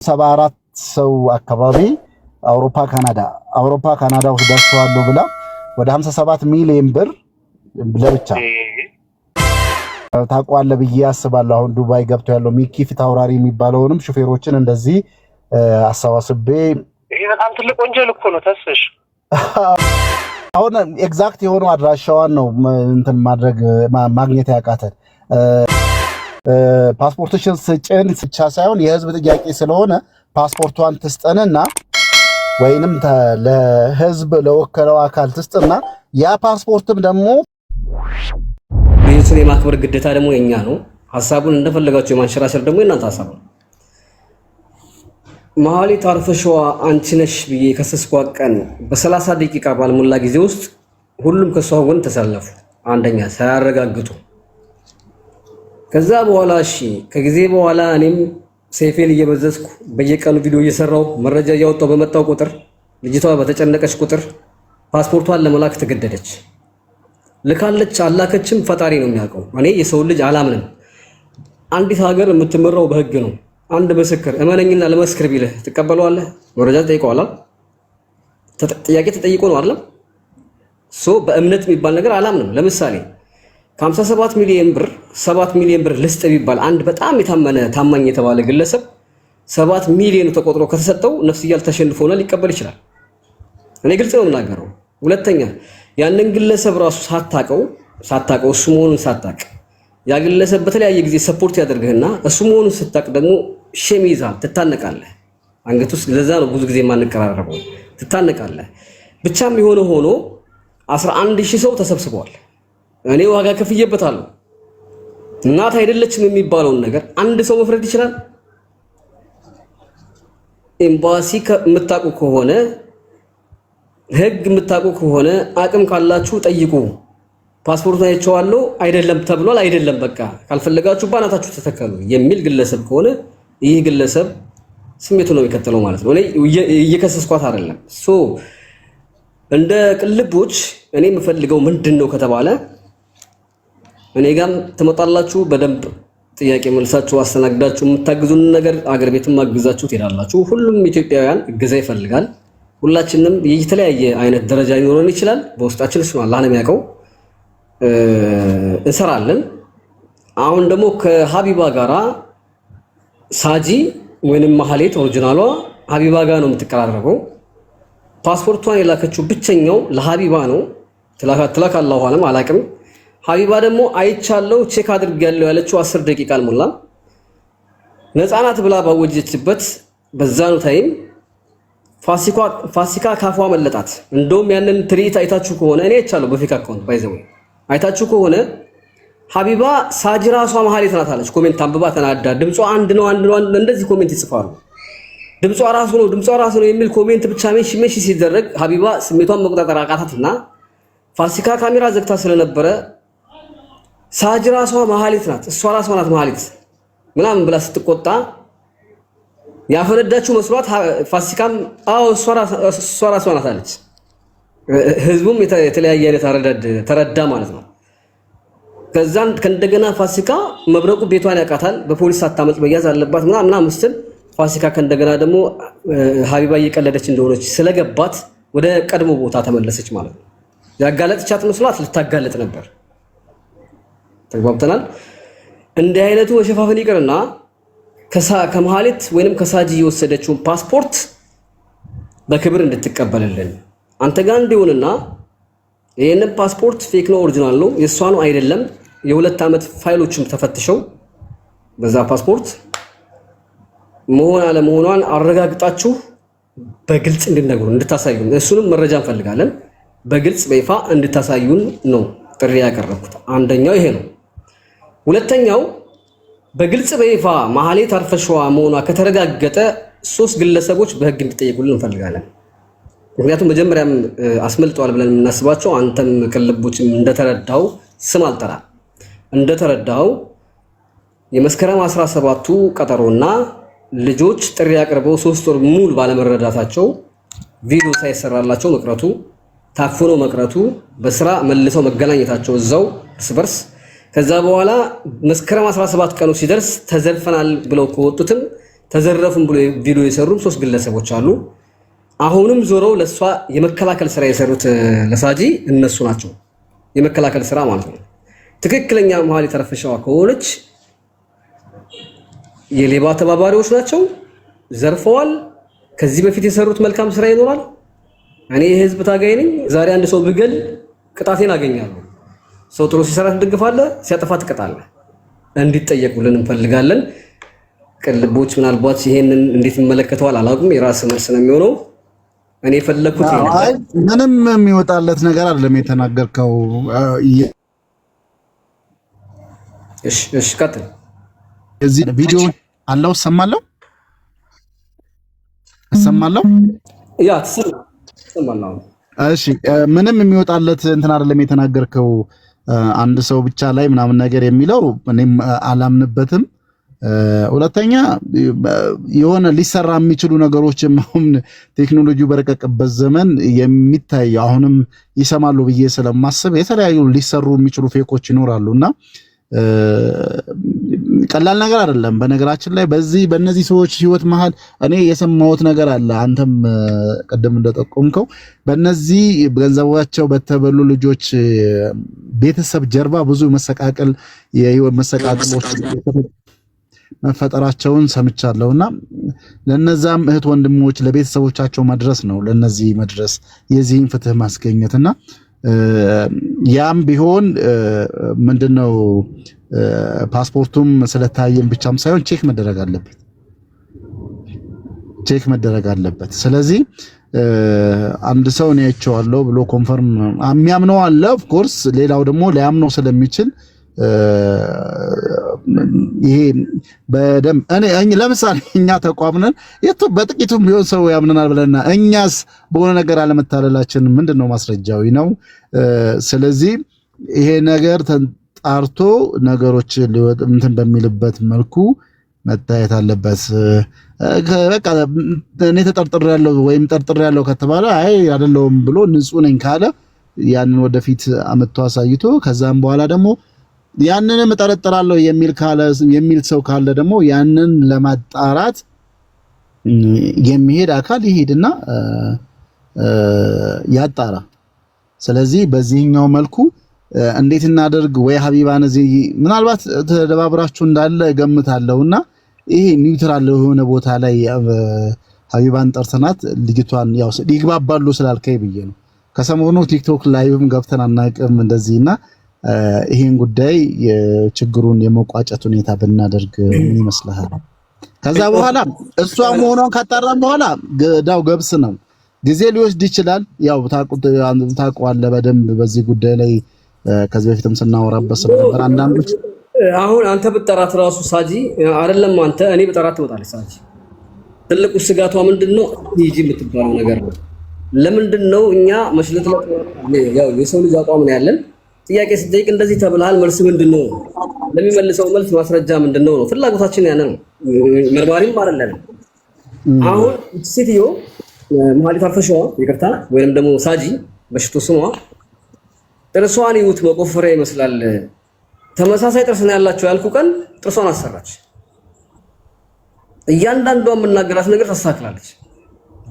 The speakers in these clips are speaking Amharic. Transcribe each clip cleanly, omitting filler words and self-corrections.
74 ሰው አካባቢ አውሮፓ ካናዳ ውስጥ ደርሰዋል ብላ ወደ 57 ሚሊዮን ብር ለብቻ ታቋለ ብዬ አስባለሁ። አሁን ዱባይ ገብቶ ያለው ሚኪ ፊት አውራሪ የሚባለውንም ሹፌሮችን እንደዚህ አሰባስቤ ይሄ በጣም ትልቅ ወንጀል እኮ ነው ተስሽ። አሁን ኤግዛክት የሆነው አድራሻዋን ነው እንትን ማግኘት ያቃተን። ፓስፖርትሽን ስጭን ብቻ ሳይሆን የህዝብ ጥያቄ ስለሆነ ፓስፖርቷን ትስጠንና ወይንም ለህዝብ ለወከለው አካል ትስጥና ያ ፓስፖርትም ደግሞ ቤቱን የማክበር ግዴታ ደግሞ የኛ ነው። ሐሳቡን እንደፈለጋችሁ የማንሸራሸር ደግሞ የናንተ ሐሳብ ነው። መሐሌት አርፈሽዋ አንቺ ነሽ ብዬ ከሰስኳት ቀን በ30 ደቂቃ ባልሞላ ጊዜ ውስጥ ሁሉም ከሷ ጎን ተሰለፉ። አንደኛ ሳያረጋግጡ ከዛ በኋላ እሺ ከጊዜ በኋላ እኔም ሴፌን እየበዘዝኩ በየቀኑ ቪዲዮ እየሰራው መረጃ እያወጣው በመጣው ቁጥር ልጅቷ በተጨነቀች ቁጥር ፓስፖርቷን ለመላክ ተገደደች። ልካለች አላከችም ፈጣሪ ነው የሚያውቀው። እኔ የሰው ልጅ አላምንም። አንዲት ሀገር የምትመራው በህግ ነው። አንድ ምስክር እመነኝና ለመስክር ቢልህ ትቀበለዋለህ? መረጃ ተጠይቀዋል። ጥያቄ ተጠይቆ ነው አይደል? በእምነት የሚባል ነገር አላምንም። ለምሳሌ ከ57 ሚሊዮን ብር 7 ሚሊዮን ብር ልስጥ ቢባል አንድ በጣም የታመነ ታማኝ የተባለ ግለሰብ 7 ሚሊዮን ተቆጥሮ ከተሰጠው ነፍስያል ተሸንፎና ሊቀበል ይችላል። እኔ ግልጽ ነው የምናገረው። ሁለተኛ ያንን ግለሰብ ራሱ ሳታቀው እሱ መሆኑን ሳታቅ ያ ግለሰብ በተለያየ ጊዜ ሰፖርት ያደርግህና እሱ መሆኑን ስታቅ ደግሞ ሼም ይዛል፣ ትታነቃለህ። አንገት ውስጥ ለዛ ነው ብዙ ጊዜ የማንቀራረበው፣ ትታነቃለህ። ብቻም የሆነ ሆኖ 11000 ሰው ተሰብስበዋል። እኔ ዋጋ ከፍዬበታለሁ። እናት አይደለችም የሚባለውን ነገር አንድ ሰው መፍረድ ይችላል? ኤምባሲ የምታውቁ ከሆነ ህግ የምታውቁ ከሆነ አቅም ካላችሁ ጠይቁ። ፓስፖርቱን አይቼዋለሁ አይደለም ተብሏል፣ አይደለም በቃ ካልፈለጋችሁ ባናታችሁ ተተከሉ የሚል ግለሰብ ከሆነ ይህ ግለሰብ ስሜቱ ነው የሚከተለው ማለት ነው። እኔ እየከሰስኳት አይደለም። እንደ ቅልቦች እኔ የምፈልገው ምንድነው ከተባለ እኔ ጋም ትመጣላችሁ፣ በደንብ ጥያቄ መልሳችሁ አስተናግዳችሁ የምታግዙን ነገር አገር ቤትም ማግዛችሁ ትሄዳላችሁ። ሁሉም ኢትዮጵያውያን እገዛ ይፈልጋል። ሁላችንም የተለያየ አይነት ደረጃ ሊኖረን ይችላል። በውስጣችን እሱ አላህ ነው የሚያውቀው። እንሰራለን። አሁን ደግሞ ከሀቢባ ጋራ ሳጂ ወይንም መሐሌት ኦሪጂናሏ ሀቢባ ጋር ነው የምትቀራረበው። ፓስፖርቷን የላከችው ብቸኛው ለሀቢባ ነው። ትላካላሁ አለም አላቅም። ሀቢባ ደግሞ አይቻለው ቼክ አድርጌያለሁ ያለችው 10 ደቂቃ አልሞላም። ነፃናት ብላ ባወጀችበት በዛኑ ታይም ፋሲካ ካፏ መለጣት። እንደውም ያንን ትርኢት አይታችሁ ከሆነ እኔ አይቻለሁ በፌክ አካውንት ባይዘው አይታችሁ ከሆነ ሀቢባ ሳጂ ራሷ መሐሌት ናት አለች። ኮሜንት አንብባ ተናዳ ድምጿ አንድ ነው እንደዚህ ኮሜንት ይጽፋሉ። ድምጿ ራሱ ነው የሚል ኮሜንት ብቻ ሜንሽ ሲደረግ ሀቢባ ስሜቷን መቆጣጠር አቃታትና ፋሲካ ካሜራ ዘግታ ስለነበረ ሳጂ ራሷ መሐሌት ናት እሷ ራሷ ናት መሐሌት ምናምን ብላ ስትቆጣ ያፈነዳችሁ መስሏት ፋሲካም እሷ ራሷ ናት አለች። ህዝቡም የተለያየ አይነት ተረዳ ማለት ነው። ከዛን ከእንደገና ፋሲካ መብረቁ ቤቷን ያውቃታል፣ በፖሊስ ሳታመልጥ መያዝ አለባት ምናምን ስትል ፋሲካ ከእንደገና ደግሞ ሀቢባ እየቀለደች እንደሆነች ስለገባት ወደ ቀድሞ ቦታ ተመለሰች ማለት ነው። ያጋለጥቻት መስሏት ልታጋለጥ ነበር። ተግባብተናል። እንዲህ አይነቱ ወሸፋፈን ይቅርና ከመሐሌት ወይንም ከሳጂ የወሰደችውን ፓስፖርት በክብር እንድትቀበልልን አንተ ጋር እንዲሆንና ይሄንን ፓስፖርት ፌክ ነው ኦሪጂናል ነው የሷ ነው አይደለም የ2 ዓመት ፋይሎችም ተፈትሸው በዛ ፓስፖርት መሆን አለመሆኗን አረጋግጣችሁ በግልጽ እንድትነግሩን እንድታሳዩን እሱንም መረጃ እንፈልጋለን። በግልጽ በይፋ እንድታሳዩን ነው ጥሪ ያቀረብኩት። አንደኛው ይሄ ነው። ሁለተኛው በግልጽ በይፋ መሐሌት አርፈሽዋ መሆኗ ከተረጋገጠ 3 ግለሰቦች በህግ እንዲጠየቁልን እንፈልጋለን። ምክንያቱም መጀመሪያም አስመልጧል ብለን የምናስባቸው አንተም ቅልቦችም እንደተረዳው ስም አልጠራ እንደተረዳው የመስከረም 17ቱ ቀጠሮና ልጆች ጥሪ አቅርበው 3 ወር ሙሉ ባለመረዳታቸው ቪዲዮ ሳይሰራላቸው መቅረቱ፣ ታፍኖ መቅረቱ፣ በስራ መልሰው መገናኘታቸው እዛው እርስ በርስ ከዛ በኋላ መስከረም 17 ቀኑ ሲደርስ ተዘልፈናል ብለው ከወጡትም ተዘረፉም ብሎ ቪዲዮ የሰሩ 3 ግለሰቦች አሉ። አሁንም ዞረው ለሷ የመከላከል ስራ የሰሩት ለሳጂ እነሱ ናቸው። የመከላከል ስራ ማለት ነው። ትክክለኛ መሀሌት አርፈሻዋ ከሆነች የሌባ ተባባሪዎች ናቸው፣ ዘርፈዋል። ከዚህ በፊት የሰሩት መልካም ስራ ይኖራል። እኔ የህዝብ ታጋይ ነኝ። ዛሬ አንድ ሰው ብገል ቅጣቴን አገኛለሁ። ሰው ጥሩ ሲሰራ ትደግፋለህ፣ ሲያጠፋ ትቀጣለህ። እንዲጠየቁልን እንፈልጋለን። ቅልቦች ምናልባት ይሄንን እንዴት ይመለከተዋል አላውቅም። የራስ መልስ ነው የሚሆነው። እኔ ፈለኩት አይ ምንም የሚወጣለት ነገር አይደለም የተናገርከው። እሺ ቀጥል። እዚህ ቪዲዮ አለው ሰማለው ያ ተሰማለው። እሺ ምንም የሚወጣለት እንትን አይደለም የተናገርከው። አንድ ሰው ብቻ ላይ ምናምን ነገር የሚለው እኔም አላምንበትም። ሁለተኛ የሆነ ሊሰራ የሚችሉ ነገሮችም አሁን ቴክኖሎጂው በረቀቀበት ዘመን የሚታይ አሁንም ይሰማሉ ብዬ ስለማስብ የተለያዩ ሊሰሩ የሚችሉ ፌኮች ይኖራሉና ቀላል ነገር አይደለም። በነገራችን ላይ በእነዚህ ሰዎች ህይወት መሃል እኔ የሰማሁት ነገር አለ። አንተም ቀደም እንደጠቆምከው በእነዚህ ገንዘባቸው በተበሉ ልጆች ቤተሰብ ጀርባ ብዙ መሰቃቀል የህይወት መሰቃቀሎች መፈጠራቸውን ሰምቻለሁና ለነዛም እህት ወንድሞች ለቤተሰቦቻቸው መድረስ ነው። ለነዚህ መድረስ የዚህን ፍትህ ማስገኘትና ያም ቢሆን ምንድነው ፓስፖርቱም ስለታየም ብቻም ሳይሆን ቼክ መደረግ አለበት። ስለዚህ አንድ ሰው ነው ያቸዋለሁ ብሎ ኮንፈርም የሚያምነው አለ። ኦፍ ኮርስ ሌላው ደግሞ ሊያምነው ስለሚችል ይሄ በደም እኔ ለምሳሌ እኛ ተቋም ነን በጥቂቱም ቢሆን ሰው ያምነናል ብለና እኛስ በሆነ ነገር አለመታለላችን ምንድነው ማስረጃው ነው። ስለዚህ ይሄ ነገር ተጣርቶ ነገሮች እንትን በሚልበት መልኩ መታየት አለበት። በቃ እኔ ተጠርጥሬያለሁ ወይም ጠርጥሬያለሁ ከተባለ አይ አይደለም ብሎ ንጹህ ነኝ ካለ ያንን ወደፊት አመጣ አሳይቶ ከዛም በኋላ ደግሞ ያንንም እጠረጥራለሁ የሚል ሰው ካለ ደግሞ ያንን ለማጣራት የሚሄድ አካል ይሄድና ያጣራ። ስለዚህ በዚህኛው መልኩ እንዴት እናደርግ? ወይ ሀቢባን እዚህ ምናልባት ተደባብራችሁ እንዳለ ገምታለሁና ይሄ ኒውትራል የሆነ ቦታ ላይ ሀቢባን ጠርተናት ልጅቷን ያው ይግባባሉ ስላልከኝ ብዬ ነው። ከሰሞኑ ቲክቶክ ላይቭም ገብተን አናውቅም እንደዚህና ይሄን ጉዳይ የችግሩን የመቋጨት ሁኔታ ብናደርግ ምን ይመስልሃል? ከዛ በኋላ እሷ መሆኗን ካጣራን በኋላ ገዳው ገብስ ነው። ጊዜ ሊወስድ ይችላል። ያው ታውቀዋለህ በደንብ በዚህ ጉዳይ ላይ ከዚህ በፊትም ስናወራበት ስለነበር አንዳንዶች አሁን አንተ ብጠራት ራሱ ሳጂ አይደለም አንተ እኔ ብጠራት ትወጣለች ሳጂ። ትልቁ ስጋቷ ምንድነው? ሂጂ የምትባለው ነገር ነው። ለምንድነው እኛ መስለት ያው የሰው ልጅ አቋም ነው ያለን። ጥያቄ ስትጠይቅ እንደዚህ ተብልሃል መልስ ምንድነው? ለሚመልሰው መልስ ማስረጃ ምንድነው ነው ፍላጎታችን ያነ ነው። መርማሪም አይደለም። አሁን ሴትዮ መሀሌት አርፈሻዋ ይቅርታ ወይንም ደግሞ ሳጂ በሽቶ ስሟ ጥርሷን ይውት መቆፈሪያ ይመስላል። ተመሳሳይ ጥርስ ነው ያላቸው ያልኩ ቀን ጥርሷን አሰራች። እያንዳንዷ የምናገራት ነገር ታስተካክላለች።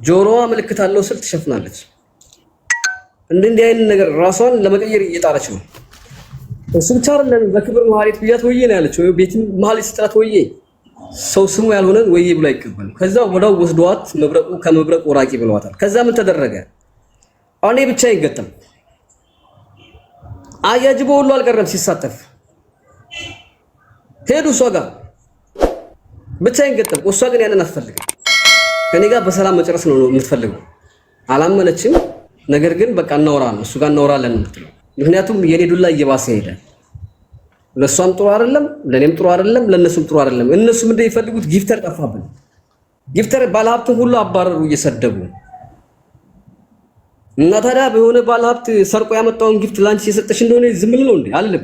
ጆሮዋ ምልክት አለው ስል ትሸፍናለች። እንዲህ አይነት ነገር ራሷን ለመቀየር እየጣረች ነው። እሱ ብቻ አይደለም በክብር መሀሌት ብያት ወዬ ነው ያለችው። ቤት መሀሌት ስትላት ወዬ ሰው ስሙ ያልሆነን ወዬ ብሎ አይቀበልም። ከዛ ወዳው ወስዷት ከመብረቁ ወራቂ ብለዋታል። ከዛ ምን ተደረገ? እኔ ብቻ ይገጠም አያጅቦ ሁሉ አልቀረም ሲሳተፍ ሄዱ እሷ ጋር ብቻ ይገጠም። እሷ ግን ያንን አትፈልግም። ከኔ ጋር በሰላም መጨረስ ነው የምትፈልገው። አላመነችም። ነገር ግን በቃ እናወራለን እሱ ጋር እናወራለን የምትለው ምክንያቱም የኔ ዱላ እየባሰ ሄደ። ለሷም ጥሩ አይደለም፣ ለኔም ጥሩ አይደለም፣ ለነሱም ጥሩ አይደለም። እነሱ ምንድነው የሚፈልጉት? ጊፍተር ጠፋብን። ጊፍተር ባለሀብቱ ሁሉ አባረሩ እየሰደቡ እና ታዲያ በሆነ ባለሀብት ሰርቆ ያመጣውን ጊፍት ላንቺ የሰጠሽ እንደሆነ ዝም ብሎ ነው እንዴ? አይደለም።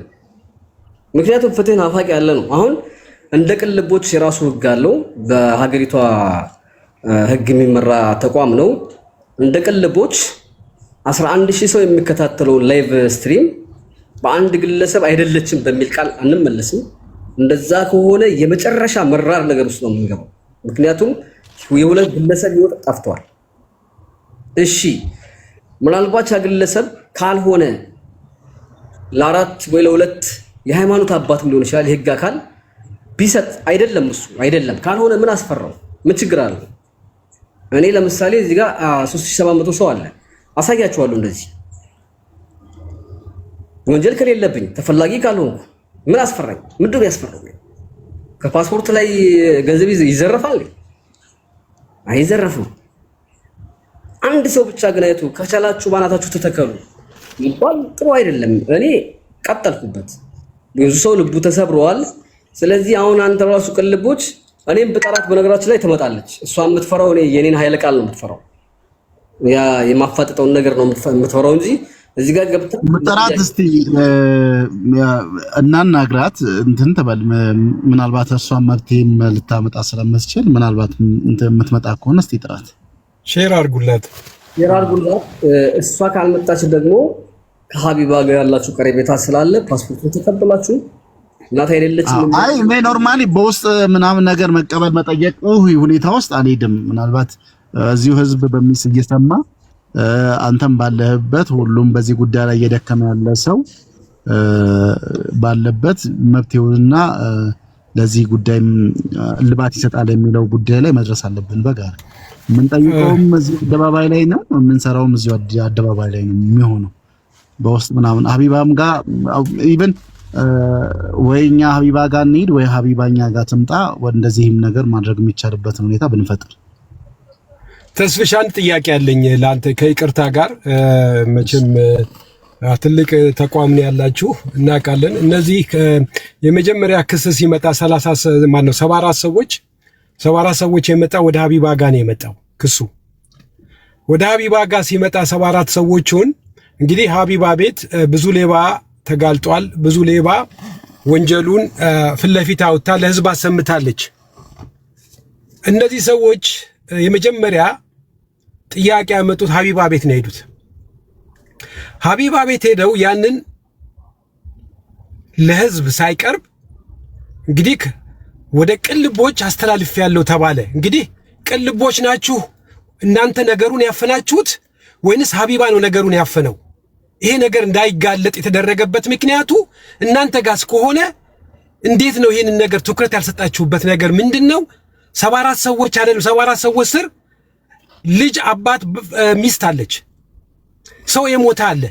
ምክንያቱም ፍትህን አፋቂ ያለ ነው። አሁን እንደ ቅልቦች የራሱ ህግ አለው። በሀገሪቷ ህግ የሚመራ ተቋም ነው። እንደ ቅልቦች 11000 ሰው የሚከታተለው ላይቭ ስትሪም በአንድ ግለሰብ አይደለችም በሚል ቃል አንመለስም። እንደዛ ከሆነ የመጨረሻ መራር ነገር ውስጥ ነው የምንገባው። ምክንያቱም የሁለት ግለሰብ ህይወት ጠፍቷል። እሺ ምናልባት ግለሰብ ካልሆነ ለአራት ወይ ለሁለት የሃይማኖት አባትም ሊሆን ይችላል የህግ አካል ቢሰጥ አይደለም እሱ አይደለም ካልሆነ ምን አስፈራው? ምን ችግር አለው? እኔ ለምሳሌ እዚህ ጋር 3700 ሰው አለ አሳያችኋለሁ። እንደዚህ ወንጀል ከሌለብኝ ተፈላጊ ካልሆንኩ ምን አስፈራኝ? ምንድነው ያስፈራው? ከፓስፖርት ላይ ገንዘብ ይዘረፋል? አይዘረፍም። አንድ ሰው ብቻ ግን አይቶ ከቻላችሁ ባናታችሁ ተተከሉ ይባል ጥሩ አይደለም። እኔ ቀጠልኩበት። ብዙ ሰው ልቡ ተሰብሯል። ስለዚህ አሁን አንተ ራሱ ቅልቦች እኔም በጠራት በነገራችን ላይ ትመጣለች። እሷ የምትፈራው እኔ የኔን ኃይለ ቃል ነው የምትፈራው። ያ የማፋጠጠውን ነገር ነው የምትፈራው እንጂ እዚህ ጋር ገብታ ምጥራት እስቲ እናናግራት እንትን ተባል። ምናልባት እሷ መብቴም ልታመጣ ስለምትችል ምናልባት እንትን የምትመጣ ከሆነ እስቲ ጥራት ሼር አድርጉላት። እሷ ካልመጣች ደግሞ ከሀቢባ ጋር ያላችሁ ቀረቤታ ስላለ ፓስፖርቱን ተቀበላችሁ እናት አይደለችም። አይ እኔ ኖርማሊ በውስጥ ምናምን ነገር መቀበል መጠየቅ ሁኔታ ውስጥ አልሄድም። ምናልባት እዚሁ ህዝብ በሚስ እየሰማ አንተም ባለህበት ሁሉም በዚህ ጉዳይ ላይ እየደከመ ያለ ሰው ባለበት መብቴውና ለዚህ ጉዳይ ልባት ይሰጣል የሚለው ጉዳይ ላይ መድረስ አለብን። በጋር ምን ጠይቀውም እዚህ አደባባይ ላይ ነው የምንሰራውም እዚህ አደባባይ ላይ ነው የሚሆነው። በውስጥ ምናምን ሀቢባም ጋር ኢቭን ወይኛ ሀቢባ ጋር እንሂድ ወይ ሀቢባኛ ጋር ትምጣ እንደዚህም ነገር ማድረግ የሚቻልበትን ሁኔታ ብንፈጥር። ተስፍሽ አንድ ጥያቄ አለኝ ለአንተ ከይቅርታ ጋር መቼም ትልቅ ተቋም ነው ያላችሁ እናውቃለን። እነዚህ የመጀመሪያ ክስ ሲመጣ 74 ሰዎች የመጣ ወደ ሀቢባ ጋር ነው የመጣው ክሱ። ወደ ሀቢባ ጋር ሲመጣ 74 ሰዎችን እንግዲህ ሀቢባ ቤት ብዙ ሌባ ተጋልጧል። ብዙ ሌባ ወንጀሉን ፊት ለፊት አውጥታ ለህዝብ አሰምታለች። እነዚህ ሰዎች የመጀመሪያ ጥያቄ ያመጡት ሀቢባ ቤት ነው ሄዱት። ሀቢባ ቤት ሄደው ያንን ለህዝብ ሳይቀርብ እንግዲህ ወደ ቅልቦች አስተላልፍ ያለው ተባለ። እንግዲህ ቅልቦች ናችሁ እናንተ ነገሩን ያፈናችሁት ወይንስ ሀቢባ ነው ነገሩን ያፈነው? ይሄ ነገር እንዳይጋለጥ የተደረገበት ምክንያቱ እናንተ ጋር ከሆነ እንዴት ነው ይሄንን ነገር ትኩረት ያልሰጣችሁበት ነገር ምንድነው? 74 ሰዎች አይደለም 74 ሰዎች ስር ልጅ አባት ሚስት አለች። ሰው የሞተ አለ።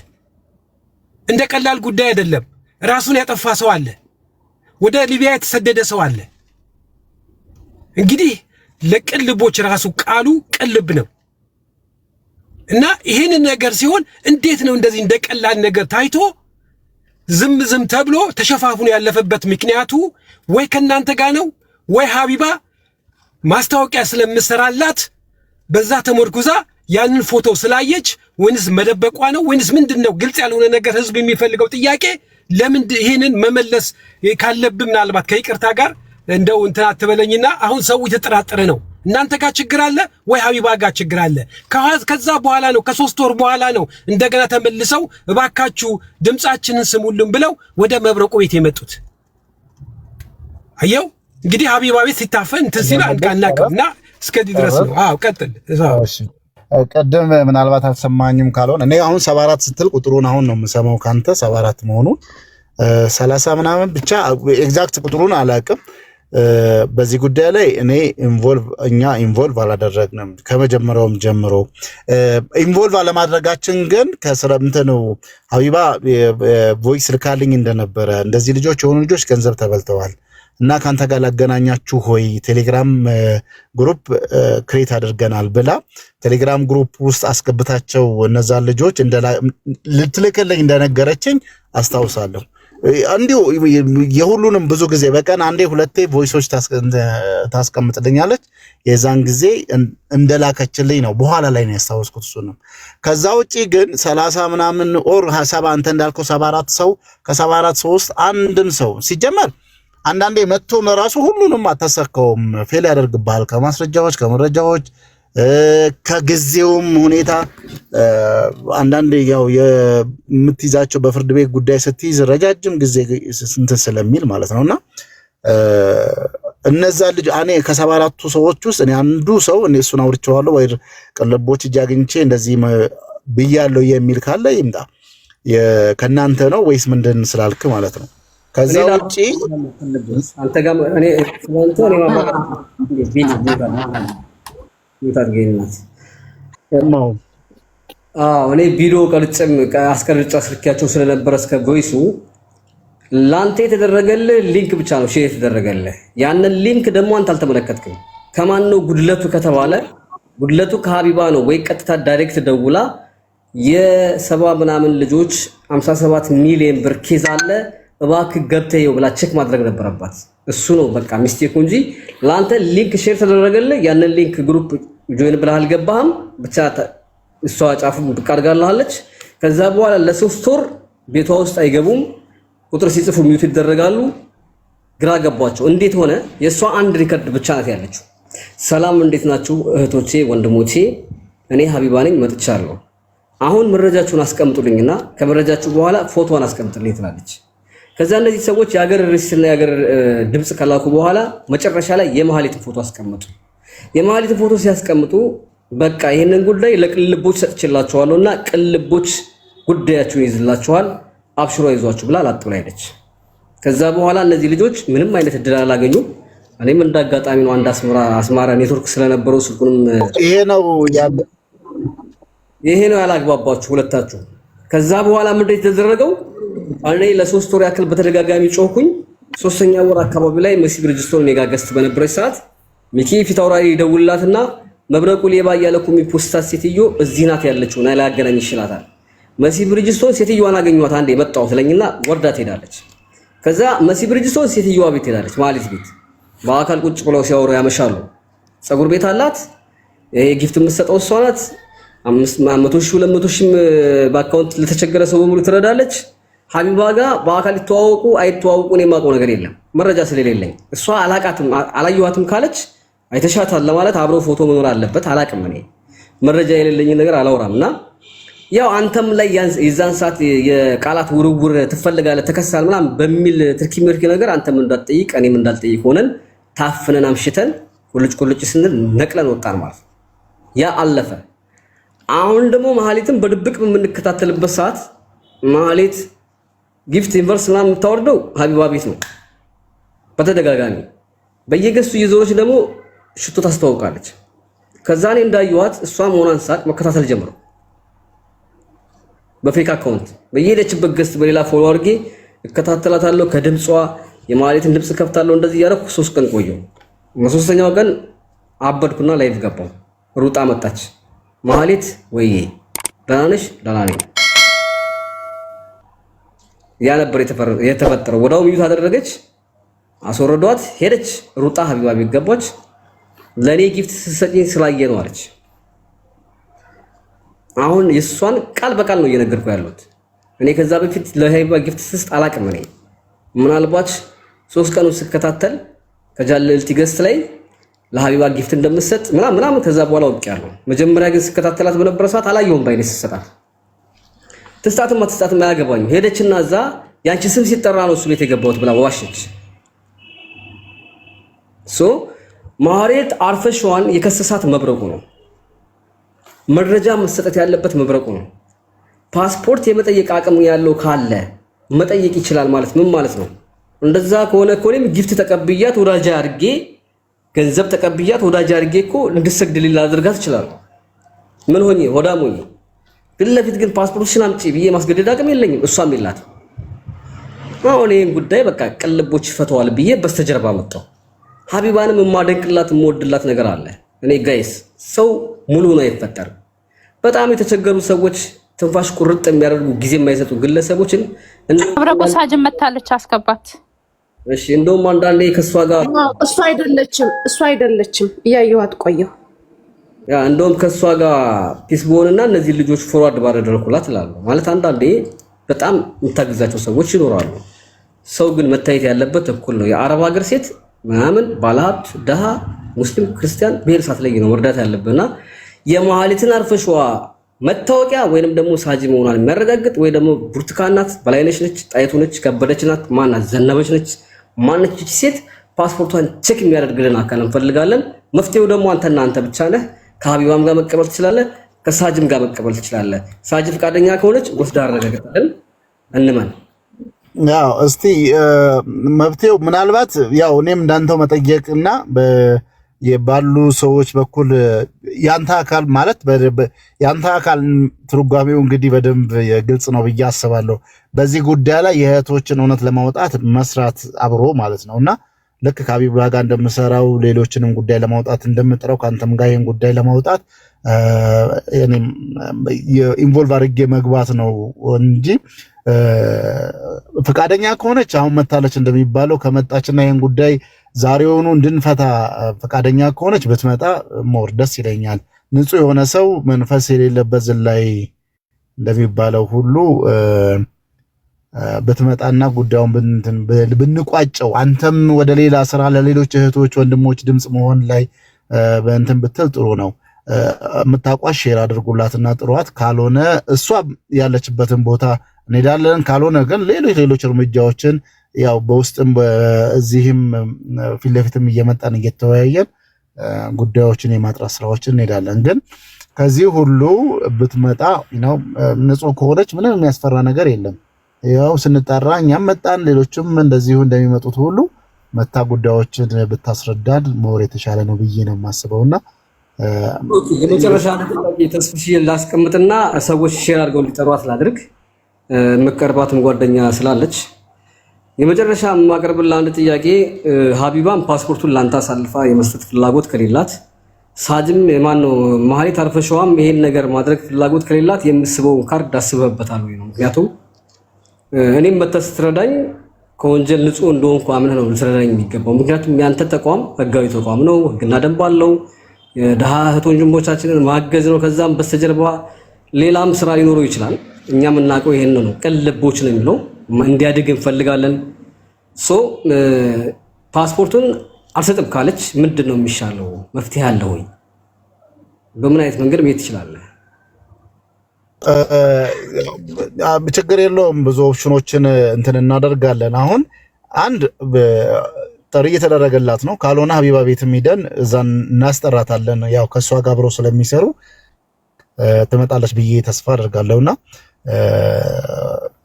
እንደ ቀላል ጉዳይ አይደለም። ራሱን ያጠፋ ሰው አለ። ወደ ሊቢያ የተሰደደ ሰው አለ። እንግዲህ ለቅልቦች ራሱ ቃሉ ቅልብ ነው እና ይሄንን ነገር ሲሆን እንዴት ነው እንደዚህ እንደ ቀላል ነገር ታይቶ ዝም ተብሎ ተሸፋፍኖ ያለፈበት ምክንያቱ ወይ ከናንተ ጋር ነው ወይ ሀቢባ ማስታወቂያ ስለምሰራላት በዛ ተመርኩዛ ያንን ፎቶ ስላየች ወይንስ መደበቋ ነው ወይንስ ምንድነው? ግልጽ ያልሆነ ነገር ህዝብ የሚፈልገው ጥያቄ ለምን ይሄንን መመለስ ካለብን ምናልባት ከይቅርታ ጋር እንደው እንትን አትበለኝና አሁን ሰው የተጠራጠረ ነው። እናንተ ጋር ችግር አለ ወይ ሀቢባ ጋር ችግር አለ? ከዛ በኋላ ነው ከ3 ወር በኋላ ነው እንደገና ተመልሰው እባካችሁ ድምጻችንን ስሙልን ብለው ወደ መብረቁ ቤት የመጡት። አየው እንግዲህ ሀቢባ ቤት ሲታፈን እንትን ሲል አንቃናቀምና እስከዚህ ድረስ ነው። አዎ ቀጥል። እሺ ቀደም ምናልባት አልሰማኝም ካልሆነ እኔ አሁን 74 ስትል ቁጥሩን አሁን ነው የምሰማው ካንተ 74 መሆኑን 30 ምናምን ብቻ ኤግዛክት ቁጥሩን አላውቅም። በዚህ ጉዳይ ላይ እኔ እኛ ኢንቮልቭ አላደረግንም ከመጀመሪያውም ጀምሮ። ኢንቮልቭ አለማድረጋችን ግን ከስረምተ ነው። ሀቢባ ቮይስ ልካልኝ እንደነበረ እንደዚህ የሆኑ ልጆች ገንዘብ ተበልተዋል እና ካንተ ጋር ላገናኛችሁ ሆይ ቴሌግራም ግሩፕ ክሬት አድርገናል ብላ ቴሌግራም ግሩፕ ውስጥ አስገብታቸው እነዛ ልጆች ልትልክልኝ እንደነገረችኝ አስታውሳለሁ። እንዲሁ የሁሉንም ብዙ ጊዜ በቀን አንዴ ሁለቴ ቮይሶች ታስቀምጥልኛለች። የዛን ጊዜ እንደላከችልኝ ነው በኋላ ላይ ነው ያስታውስኩት እሱንም። ከዛ ውጪ ግን 30 ምናምን ኦር 70 አንተ እንዳልከው 74 ሰው ከ74 ሰው ውስጥ አንድም ሰው ሲጀመር አንዳንዴ መጥቶ መራሱ ሁሉንም አታሰከውም፣ ፌል ያደርግብሃል ከማስረጃዎች ከመረጃዎች ከጊዜውም ሁኔታ አንዳንዴ ያው የምትይዛቸው በፍርድ ቤት ጉዳይ ስትይዝ ረጃጅም ጊዜ ስንት ስለሚል ማለት ነውና እነዛ ልጅ እኔ ከ74ቱ ሰዎች ውስጥ እኔ አንዱ ሰው እኔ እሱን አውርቼዋለሁ ወይ ቅልቦች እጅ አግኝቼ እንደዚህ ብያለሁ የሚል ካለ ይምጣ። ከናንተ ነው ወይስ ምንድን ስላልክ ማለት ነው። ከዛ ውጪ አንተ ጋር እኔ ስለንተ እኔ ማለት ቤት ታርገኝናት ነው። እኔ ቪዲዮ ቀርጬም አስቀርጬ አስልኪያቸው ስለነበረ እስከ ቮይሱ ላንተ የተደረገልህ ሊንክ ብቻ ነው ሼር የተደረገልህ። ያንን ሊንክ ደግሞ አንተ አልተመለከትክም። ከማን ነው ጉድለቱ ከተባለ ጉድለቱ ከሀቢባ ነው ወይ ቀጥታ ዳይሬክት ደውላ የሰባ ምናምን ልጆች 57 ሚሊዮን ብር ኬዝ አለ እባክህ ገብተህ ይው ብላ ቼክ ማድረግ ነበረባት። እሱ ነው በቃ ሚስቴኩ እንጂ ላንተ ሊንክ ሼር ተደረገልህ። ያንን ሊንክ ግሩፕ ጆይን ብለህ አልገባህም። ብቻ እሷ ጫፉ ብቅ አድርጋለች። ከዛ በኋላ ለ3 ወር ቤቷ ውስጥ አይገቡም። ቁጥር ሲጽፉ ሚውት ይደረጋሉ። ግራ ገባቸው። እንዴት ሆነ? የሷ አንድ ሪከርድ ብቻ ናት ያለችው። ሰላም እንዴት ናችሁ እህቶቼ ወንድሞቼ፣ እኔ ሀቢባ ነኝ መጥቻለሁ። አሁን መረጃችሁን አስቀምጡልኝና ከመረጃችሁ በኋላ ፎቶዋን አስቀምጡልኝ ትላለች። ከዛ እነዚህ ሰዎች የሀገር ሪስትና የሀገር ድምጽ ከላኩ በኋላ መጨረሻ ላይ የመሐሌትን ፎቶ አስቀምጡ። የመሐሌትን ፎቶ ሲያስቀምጡ በቃ ይሄንን ጉዳይ ለቅልቦች ሰጥቼላችኋለሁና ቅልቦች ጉዳያችሁን ይዝላችኋል አብሽሮ ይዟችሁ ብላ ላጥ ብላ ሄደች። ከዛ በኋላ እነዚህ ልጆች ምንም አይነት እድል አላገኙ። እኔም እንዳጋጣሚ ነው አንድ አስማራ ኔትወርክ ስለነበረው ስልኩንም ይሄ ነው ያላግባባችሁ ሁለታችሁ። ከዛ በኋላ ምንድነው የተደረገው? እኔ ለ3 ወር ያክል በተደጋጋሚ ጮህኩኝ። 3ኛ ወር አካባቢ ላይ መሲ ብርጅስቶን ኔጋ ገስት በነበረች ሰዓት ሚኪ ፊታውራሪ ደውላትና መብረቁ ሌባ እያለኩ የሚፖስታት ሴትዮ እዚህ ናት ያለችው እና ላገናኝ ይችላታል። መሲ ብርጅስቶን ሴትዮዋን አገኘኋት አንዴ መጣሁ ስለኝና ወርዳ ትሄዳለች። ከዛ መሲ ብርጅስቶን ሴትዮዋ ቤት ትሄዳለች፣ ማለት ቤት በአካል ቁጭ ብለው ሲያወሩ ያመሻሉ። ፀጉር ቤት አላት። ይሄ ጊፍት የምትሰጠው እሷ ናት። 500 ሺህ 200 ሺህ በአካውንት ለተቸገረ ሰው በሙሉ ትረዳለች። ሀቢባ ጋር በአካል ይተዋወቁ አይተዋወቁ እኔ የማውቀው ነገር የለም መረጃ ስለሌለኝ። እሷ አላቃትም አላየኋትም ካለች አይተሻታል ለማለት አብሮ ፎቶ መኖር አለበት። አላቅም እኔ መረጃ የሌለኝ ነገር አላወራምና ያው አንተም ላይ የዛን ሰዓት የቃላት ውርውር ትፈልጋለህ ተከሳል ምናምን በሚል ትርኪ ምርኪ ነገር አንተም እንዳትጠይቅ እኔም እንዳልጠይቅ ሆነን ታፍነን አምሽተን ቁልጭ ስንል ነቅለን ወጣን ማለት ያ አለፈ። አሁን ደግሞ መሐሌትን በድብቅ በምንከታተልበት ሰዓት መሐሌት ጊፍት ዩኒቨርስ ምናምን የምታወርደው ሀቢባ ቤት ነው። በተደጋጋሚ በየገሱ እየዞረች ደግሞ ሽቶ ታስተዋውቃለች። ከዛ እኔ እንዳየኋት እሷ መሆኗን ሳቅ መከታተል ጀምሮ በፌክ አካውንት በየሄደችበት ገስት በሌላ ፎሎ አድርጌ እከታተላታለሁ። ከድምጿ የመሐሌትን ድምጽ ከፍታለሁ። እንደዚህ ያደረኩ 3 ቀን ቆየሁ። በ3ኛው ቀን አበድኩና ላይቭ ገባሁ። ሩጣ መጣች። መሐሌት ወይዬ ደህና ነሽ? ደህና ነኝ። ያ ነበር የተፈጠረው። ወዳው ሚዩት አደረገች፣ አስወረዷት፣ ሄደች። ሩጣ ሀቢባ ቤት ገባች። ለኔ ጊፍት ስትሰጪኝ ስላየ ነው አለች። አሁን የሷን ቃል በቃል ነው እየነገርኩ ያለሁት። እኔ ከዛ በፊት ለሀቢባ ጊፍት ስስጥ አላቅም። እኔ ምናልባት 3 ቀኑ ስከታተል ከጃለልቲ ገስት ላይ ለሀቢባ ጊፍት እንደምትሰጥ ምናምን ከዛ በኋላ ወጥቻለሁ። መጀመሪያ ግን ስከታተላት በነበረ ሰዓት አላየሁም ባይኔ ስትሰጣት። ትስጣትም አትስጣትም አያገባኝም። ሄደችና እዛ ያንቺ ስም ሲጠራ ነው እሱ ቤት የገባሁት ብላ ዋሸች። መሐሌት አርፈሽዋን የከሰሳት መብረቁ ነው። መረጃ መሰጠት ያለበት መብረቁ ነው። ፓስፖርት የመጠየቅ አቅም ያለው ካለ መጠየቅ ይችላል ማለት ምን ማለት ነው? እንደዛ ከሆነ እኮም ጊፍት ተቀብያት ወዳጅ አድርጌ ገንዘብ ተቀብያት ወዳጅ አድርጌ እኮ እንድትሰግድልኝ ላደርጋት ይችላል። ምን ሆኜ ሆዳም ሆኜ ግን ለፊት ግን ፓስፖርትሽን አምጪ ብዬ ማስገደድ አቅም የለኝም። እሷም የላት። አሁን ይሄን ጉዳይ በቃ ቅልቦች ይፈተዋል ብዬ በስተጀርባ መጣሁ። ሀቢባንም የማደንቅላት የምወድላት ነገር አለ። እኔ ጋይስ ሰው ሙሉ ነው አይፈጠርም። በጣም የተቸገሩ ሰዎች ትንፋሽ ቁርጥ የሚያደርጉ ጊዜ የማይሰጡ ግለሰቦችን መብረቁ ሳጅን መታለች አስገባት። እሺ እንደውም አንዳንዴ ከሷ ጋር እሷ አይደለችም እያየኋት ቆየሁ። ያ እንደውም ከሷ ጋር ፒስ ቦንና እነዚህ ልጆች ፎርዋርድ ባደረኩላት እላለሁ። ማለት አንዳንዴ በጣም የምታግዛቸው ሰዎች ይኖራሉ። ሰው ግን መታየት ያለበት እኩል ነው። የአረብ ሀገር ሴት ምናምን ባለሀብት፣ ደሃ፣ ሙስሊም፣ ክርስቲያን ብሔር ሳትለይ ነው መርዳት ያለብህና የመሐሌትን አርፈሽዋ መታወቂያ ወይንም ደግሞ ሳጂ መሆኗን የሚያረጋግጥ ወይ ደግሞ ብርቱካን ናት፣ በላይነሽ ነች፣ ጣይቱ ነች፣ ከበደች ናት፣ ማናት፣ ዘነበች ነች፣ ማነች ሴት ፓስፖርቷን ቼክ የሚያደርግልን አካል እንፈልጋለን። መፍትሄው ደግሞ አንተ ብቻ ነህ። ከሀቢባም ጋር መቀበል ትችላለህ፣ ከሳጅም ጋር መቀበል ትችላለህ። ሳጅ ፈቃደኛ ከሆነች ወስዳ አረጋግጣለን እንመን። ያው እስቲ መፍትሄው ምናልባት ያው እኔም እንዳንተው መጠየቅና ባሉ ሰዎች በኩል ያንተ አካል ማለት ያንተ አካል ትርጓሜው እንግዲህ በደንብ ግልጽ ነው ብዬ አስባለሁ። በዚህ ጉዳይ ላይ የእህቶችን እውነት ለማውጣት መስራት አብሮ ማለት ነውና ልክ ከሀቢባ ጋር እንደምሰራው ሌሎችንም ጉዳይ ለማውጣት እንደምጥረው ከአንተም ጋር ይህን ጉዳይ ለማውጣት እኔም ኢንቮልቭ አድርጌ መግባት ነው እንጂ ፈቃደኛ ከሆነች አሁን መታለች እንደሚባለው ከመጣችና ይህን ጉዳይ ዛሬውኑ እንድንፈታ ፈቃደኛ ከሆነች ብትመጣ ሞር ደስ ይለኛል። ንጹህ የሆነ ሰው መንፈስ የሌለበት ዝላይ እንደሚባለው ሁሉ ብትመጣና ጉዳዩን ብንቋጨው አንተም ወደ ሌላ ስራ ለሌሎች እህቶች ወንድሞች ድምጽ መሆን ላይ በእንትን ብትል ጥሩ ነው። የምታቋሽ ሼር አድርጉላትና ጥሯት። ካልሆነ እሷ ያለችበትን ቦታ እንሄዳለን። ካልሆነ ግን ሌሎች እርምጃዎችን ያው በውስጥም በዚህም ፊት ለፊትም እየመጣን እየተወያየን ጉዳዮችን የማጥራት ስራዎችን እንሄዳለን። ግን ከዚህ ሁሉ ብትመጣ ነው ንጹህ ከሆነች ምንም የሚያስፈራ ነገር የለም። ያው ስንጠራ እኛም መጣን፣ ሌሎችም እንደዚሁ እንደሚመጡት ሁሉ መታ ጉዳዮችን ብታስረዳን ሞር የተሻለ ነው ብዬ ነው የማስበውና የመጨረሻ ጥያቄ ተስፍሽ ላስቀምጥና ሰዎች ሼር አድርገው እንዲጠሯት ላድርግ። መቀርባትም ጓደኛ ስላለች የመጨረሻ የማቀርብልህ አንድ ጥያቄ፣ ሀቢባም ፓስፖርቱን ላንተ አሳልፋ የመስጠት ፍላጎት ከሌላት፣ ሳጅም ማነው መሀሌት አርፈሸዋም ይሄን ነገር ማድረግ ፍላጎት ከሌላት የምስበውን ካርድ አስበህበታል ወይ ነው። ምክንያቱም እኔም ስትረዳኝ ከወንጀል ንጹህ እንደሆንኩ አምነህ ነው ልትረዳኝ የሚገባው። ምክንያቱም ያንተ ተቋም ህጋዊ ተቋም ነው፣ ህግና ደንብ አለው። የድሃ እህት ወንድሞቻችንን ማገዝ ነው። ከዛም በስተጀርባ ሌላም ስራ ሊኖረው ይችላል። እኛም እናውቀው ይሄን ነው። ቅን ልቦች ነው የሚለው እንዲያድግ እንፈልጋለን። ፓስፖርቱን አልሰጥም ካለች ምንድን ነው የሚሻለው? መፍትሄ አለ ወይ? በምን አይነት መንገድ መሄድ ትችላለህ? ችግር የለውም። ብዙ ኦፕሽኖችን እንትን እናደርጋለን። አሁን አንድ ጥሪ እየተደረገላት ነው። ካልሆነ ሀቢባ ቤትም ሂደን እዛን እናስጠራታለን። ያው ከእሷ ጋር አብረው ስለሚሰሩ ትመጣለች ብዬ ተስፋ አደርጋለሁና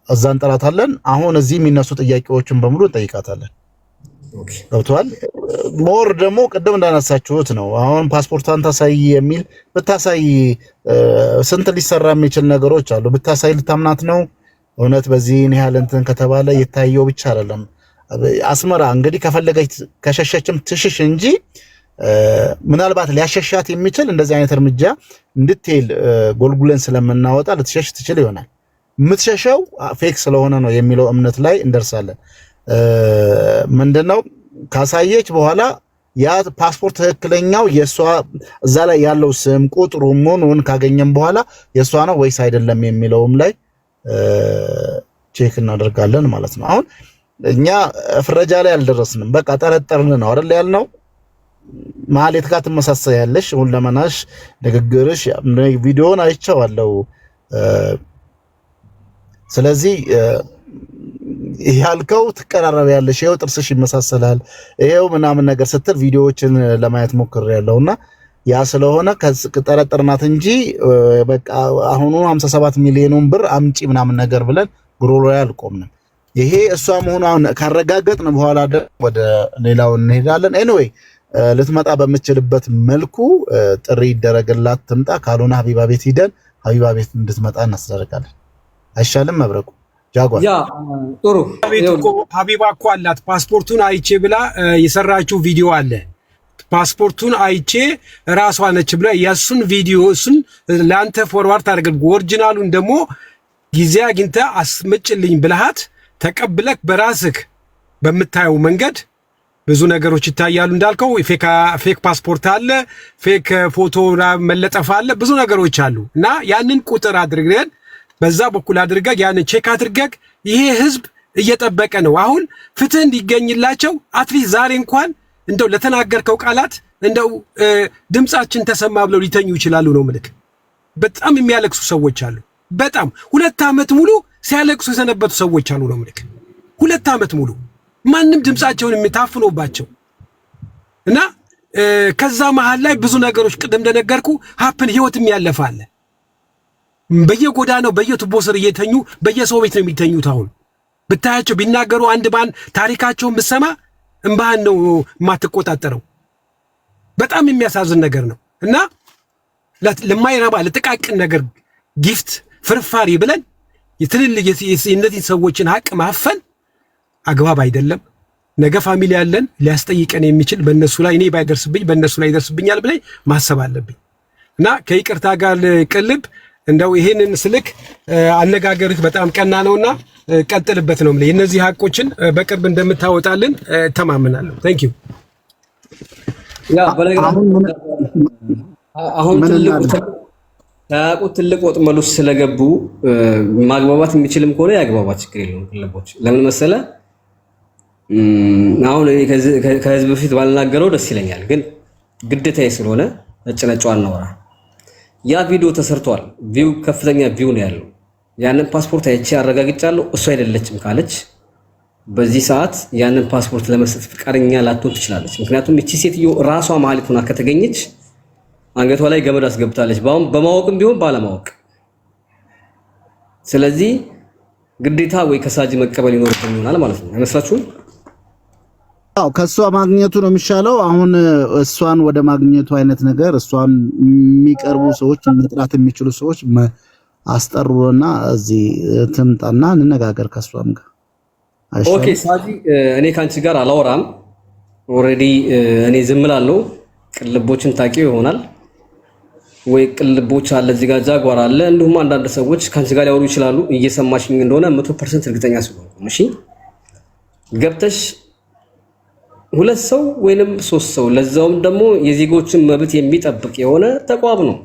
እዛ እንጠራታለን። አሁን እዚህ የሚነሱ ጥያቄዎችን በሙሉ እንጠይቃታለን። ገብቷል። ሞር ደግሞ ቅድም እንዳነሳችሁት ነው። አሁን ፓስፖርቷን ታሳይ የሚል ብታሳይ ስንት ሊሰራ የሚችል ነገሮች አሉ። ብታሳይ ልታምናት ነው እውነት። በዚህን ያህል እንትን ከተባለ የታየው ብቻ አይደለም። አስመራ እንግዲህ ከፈለገች ከሸሸችም ትሽሽ እንጂ ምናልባት ሊያሸሻት የሚችል እንደዚህ አይነት እርምጃ እንድትል ጎልጉለን ስለምናወጣ ልትሸሽ ትችል ይሆናል። የምትሸሸው ፌክ ስለሆነ ነው የሚለው እምነት ላይ እንደርሳለን። ምንድነው ካሳየች በኋላ ያ ፓስፖርት ትክክለኛው የሷ እዛ ላይ ያለው ስም ቁጥሩ ምኑን ካገኘን በኋላ የሷ ነው ወይስ አይደለም የሚለውም ላይ ቼክ እናደርጋለን ማለት ነው። አሁን እኛ ፍረጃ ላይ አልደረስንም። በቃ ጠረጠርን ነው አይደል ያልነው። መሀሌት ጋር ትመሳሰያለሽ። ሁለመናሽ፣ ንግግርሽ፣ ቪዲዮውን አይቼዋለሁ። ስለዚህ ያልከው ትቀራረቢያለሽ፣ ይሄው ጥርስሽ ይመሳሰላል፣ ይሄው ምናምን ነገር ስትል ቪዲዮዎችን ለማየት ሞክሬያለሁና ያ ስለሆነ ከጠረጠርናት እንጂ በቃ አሁኑ 57 ሚሊዮን ብር አምጪ ምናምን ነገር ብለን ጉሮሮ ያልቆምንም። ይሄ እሷ መሆኗን ካረጋገጥን በኋላ ወደ ሌላው እንሄዳለን። ኤኒዌይ ልትመጣ በምትችልበት መልኩ ጥሪ ይደረግላት ትምጣ። ካልሆነ ሀቢባ ቤት ሂደን ሀቢባ ቤት እንድትመጣ እናስደርጋለን። አይሻልም? መብረቁ ጃጓር ያ ጥሩ። ሀቢባ እኮ አላት ፓስፖርቱን አይቼ ብላ የሰራችው ቪዲዮ አለ። ፓስፖርቱን አይቼ ራሷ ነች ብላ ያሱን ቪዲዮ እሱን ለአንተ ፎርዋርድ አድርገን ኦሪጂናሉን ደግሞ ጊዜ አግኝተህ አስመጭልኝ ብለሃት ተቀብለክ በራስክ በምታየው መንገድ ብዙ ነገሮች ይታያሉ። እንዳልከው ፌክ ፓስፖርት አለ፣ ፌክ ፎቶ መለጠፍ አለ፣ ብዙ ነገሮች አሉ እና ያንን ቁጥር አድርገን በዛ በኩል አድርገህ ያንን ቼክ አድርገህ ይሄ ህዝብ እየጠበቀ ነው። አሁን ፍትህ እንዲገኝላቸው አትሊስት ዛሬ እንኳን እንደው ለተናገርከው ቃላት እንደው ድምጻችን ተሰማ ብለው ሊተኙ ይችላሉ ነው ምልክ። በጣም የሚያለቅሱ ሰዎች አሉ። በጣም 2 ዓመት ሙሉ ሲያለቅሱ የሰነበቱ ሰዎች አሉ ነው ምልክ። 2 ዓመት ሙሉ ማንም ድምጻቸውን የሚታፍኖባቸው እና ከዛ መሃል ላይ ብዙ ነገሮች ቅድም እንደነገርኩ ሀፕን ህይወትም ያለፋል። በየጎዳናው በየቱቦ ስር እየተኙ በየሰው ቤት ነው የሚተኙት። አሁን ብታያቸው ቢናገሩ አንድ ባን ታሪካቸውን ብሰማ እንባህን ነው የማትቆጣጠረው። በጣም የሚያሳዝን ነገር ነው እና ለማይረባ ለጥቃቅን ነገር ጊፍት ፍርፋሪ ብለን የትልልቅ የእነዚህን ሰዎችን ሀቅ ማፈን አግባብ አይደለም። ነገ ፋሚሊ ያለን ሊያስጠይቀን የሚችል በእነሱ ላይ እኔ ባይደርስብኝ በእነሱ ላይ ይደርስብኛል ብለኝ ማሰብ አለብኝ እና ከይቅርታ ጋር ቅልብ እንደው ይሄንን ስልክ አነጋገርህ በጣም ቀና ነውና ቀጥልበት ነው የምልህ። እነዚህ ሀቆችን በቅርብ እንደምታወጣልን ተማምናለሁ። ታንክ ዩ። ያ አሁን ትልቅ ወጥመድ ውስጥ ስለገቡ ማግባባት የሚችልም ከሆነ ያግባባት፣ ችግር የለውም። ክለቦች ለምን መሰለ አሁን ከህዝብ በፊት ባልናገረው ደስ ይለኛል፣ ግን ግዴታዬ ስለሆነ ነጭነጫው አናወራ። ያ ቪዲዮ ተሰርቷል። ቪው ከፍተኛ ቪው ነው ያለው። ያንን ፓስፖርት አይቼ አረጋግጫለሁ። እሱ አይደለችም ካለች በዚህ ሰዓት ያንን ፓስፖርት ለመስጠት ፍቃደኛ ላትሆን ትችላለች። ምክንያቱም እቺ ሴትዮ ራሷ ማለት ሆና ከተገኘች አንገቷ ላይ ገመድ አስገብታለች፣ በማወቅም ቢሆን ባለማወቅ። ስለዚህ ግዴታ ወይ ከሳጅ መቀበል ይኖርብን ይሆናል ማለት ነው። አይመስላችሁም? አዎ ከሷ ማግኘቱ ነው የሚሻለው። አሁን እሷን ወደ ማግኘቱ አይነት ነገር እሷን የሚቀርቡ ሰዎች መጥራት የሚችሉ ሰዎች አስጠሩና እዚህ ትምጣና እንነጋገር ከሷም ጋር። ኦኬ ሳጂ፣ እኔ ካንቺ ጋር አላወራም። ኦሬዲ እኔ ዝም እላለሁ። ቅልቦችን ታውቂው ይሆናል ወይ? ቅልቦች አለ እዚህ ጋር ጃጓር አለ። እንዲሁም አንዳንድ ሰዎች ካንቺ ጋር ሊያወሩ ይችላሉ። እየሰማሽኝ እንደሆነ 100% እርግጠኛ ስለሆንኩ እሺ፣ ገብተሽ 2 ሰው ወይንም 3 ሰው ለዛውም ደግሞ የዜጎችን መብት የሚጠብቅ የሆነ ተቋም ነው።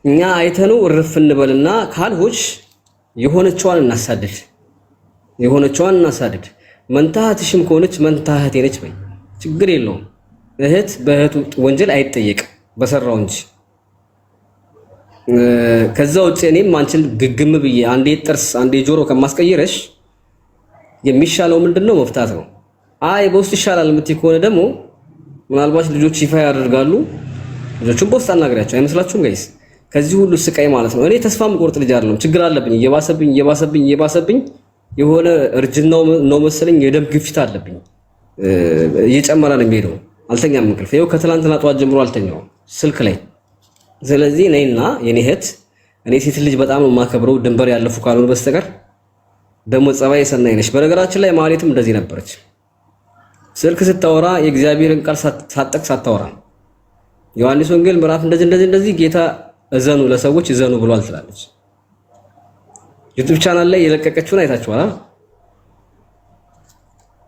እኛ አይተነው እርፍ እንበልና ካልሆች የሆነችዋን እናሳድድ። መንታህትሽም ከሆነች መንታህቴ ነች በይ፣ ችግር የለውም። እህት በእህቱ ወንጀል አይጠየቅም በሰራው እንጂ። ከዛ ውጭ እኔም አንቺን ግግም ብዬ አንዴ ጥርስ አንዴ ጆሮ ከማስቀየረሽ የሚሻለው ምንድነው? መፍታት ነው። አይ በውስጥ ይሻላል የምትይ ከሆነ ደግሞ ምናልባት ልጆች ይፋ ያደርጋሉ። ልጆቹን በውስጥ አናግሪያቸው። አይመስላችሁም ጋይስ? ከዚህ ሁሉ ስቃይ ማለት ነው። እኔ ተስፋ የምቆርጥ ልጅ አይደለም። ችግር አለብኝ፣ እየባሰብኝ የሆነ እርጅናው ነው መሰለኝ የደም ግፊት አለብኝ፣ እየጨመረ ነው የሚሄደው። አልተኛም እንቅልፍ። ይኸው ከትላንትና ጠዋት ጀምሮ አልተኛውም ስልክ ላይ። ስለዚህ ነይና የኔ እህት፣ እኔ ሴት ልጅ በጣም የማከብረው ድንበር ያለፉ ካልሆነ በስተቀር ደግሞ ጸባይ ሰናይ ነሽ። በነገራችን ላይ ማለትም እንደዚህ ነበረች። ስልክ ስታወራ የእግዚአብሔርን ቃል ሳትጠቅስ አታወራ። ዮሐንስ ወንጌል ምዕራፍ እንደዚህ ጌታ እዘኑ ለሰዎች እዘኑ ብሏል ትላለች። ዩቲዩብ ቻናል ላይ የለቀቀችውን አይታችኋል።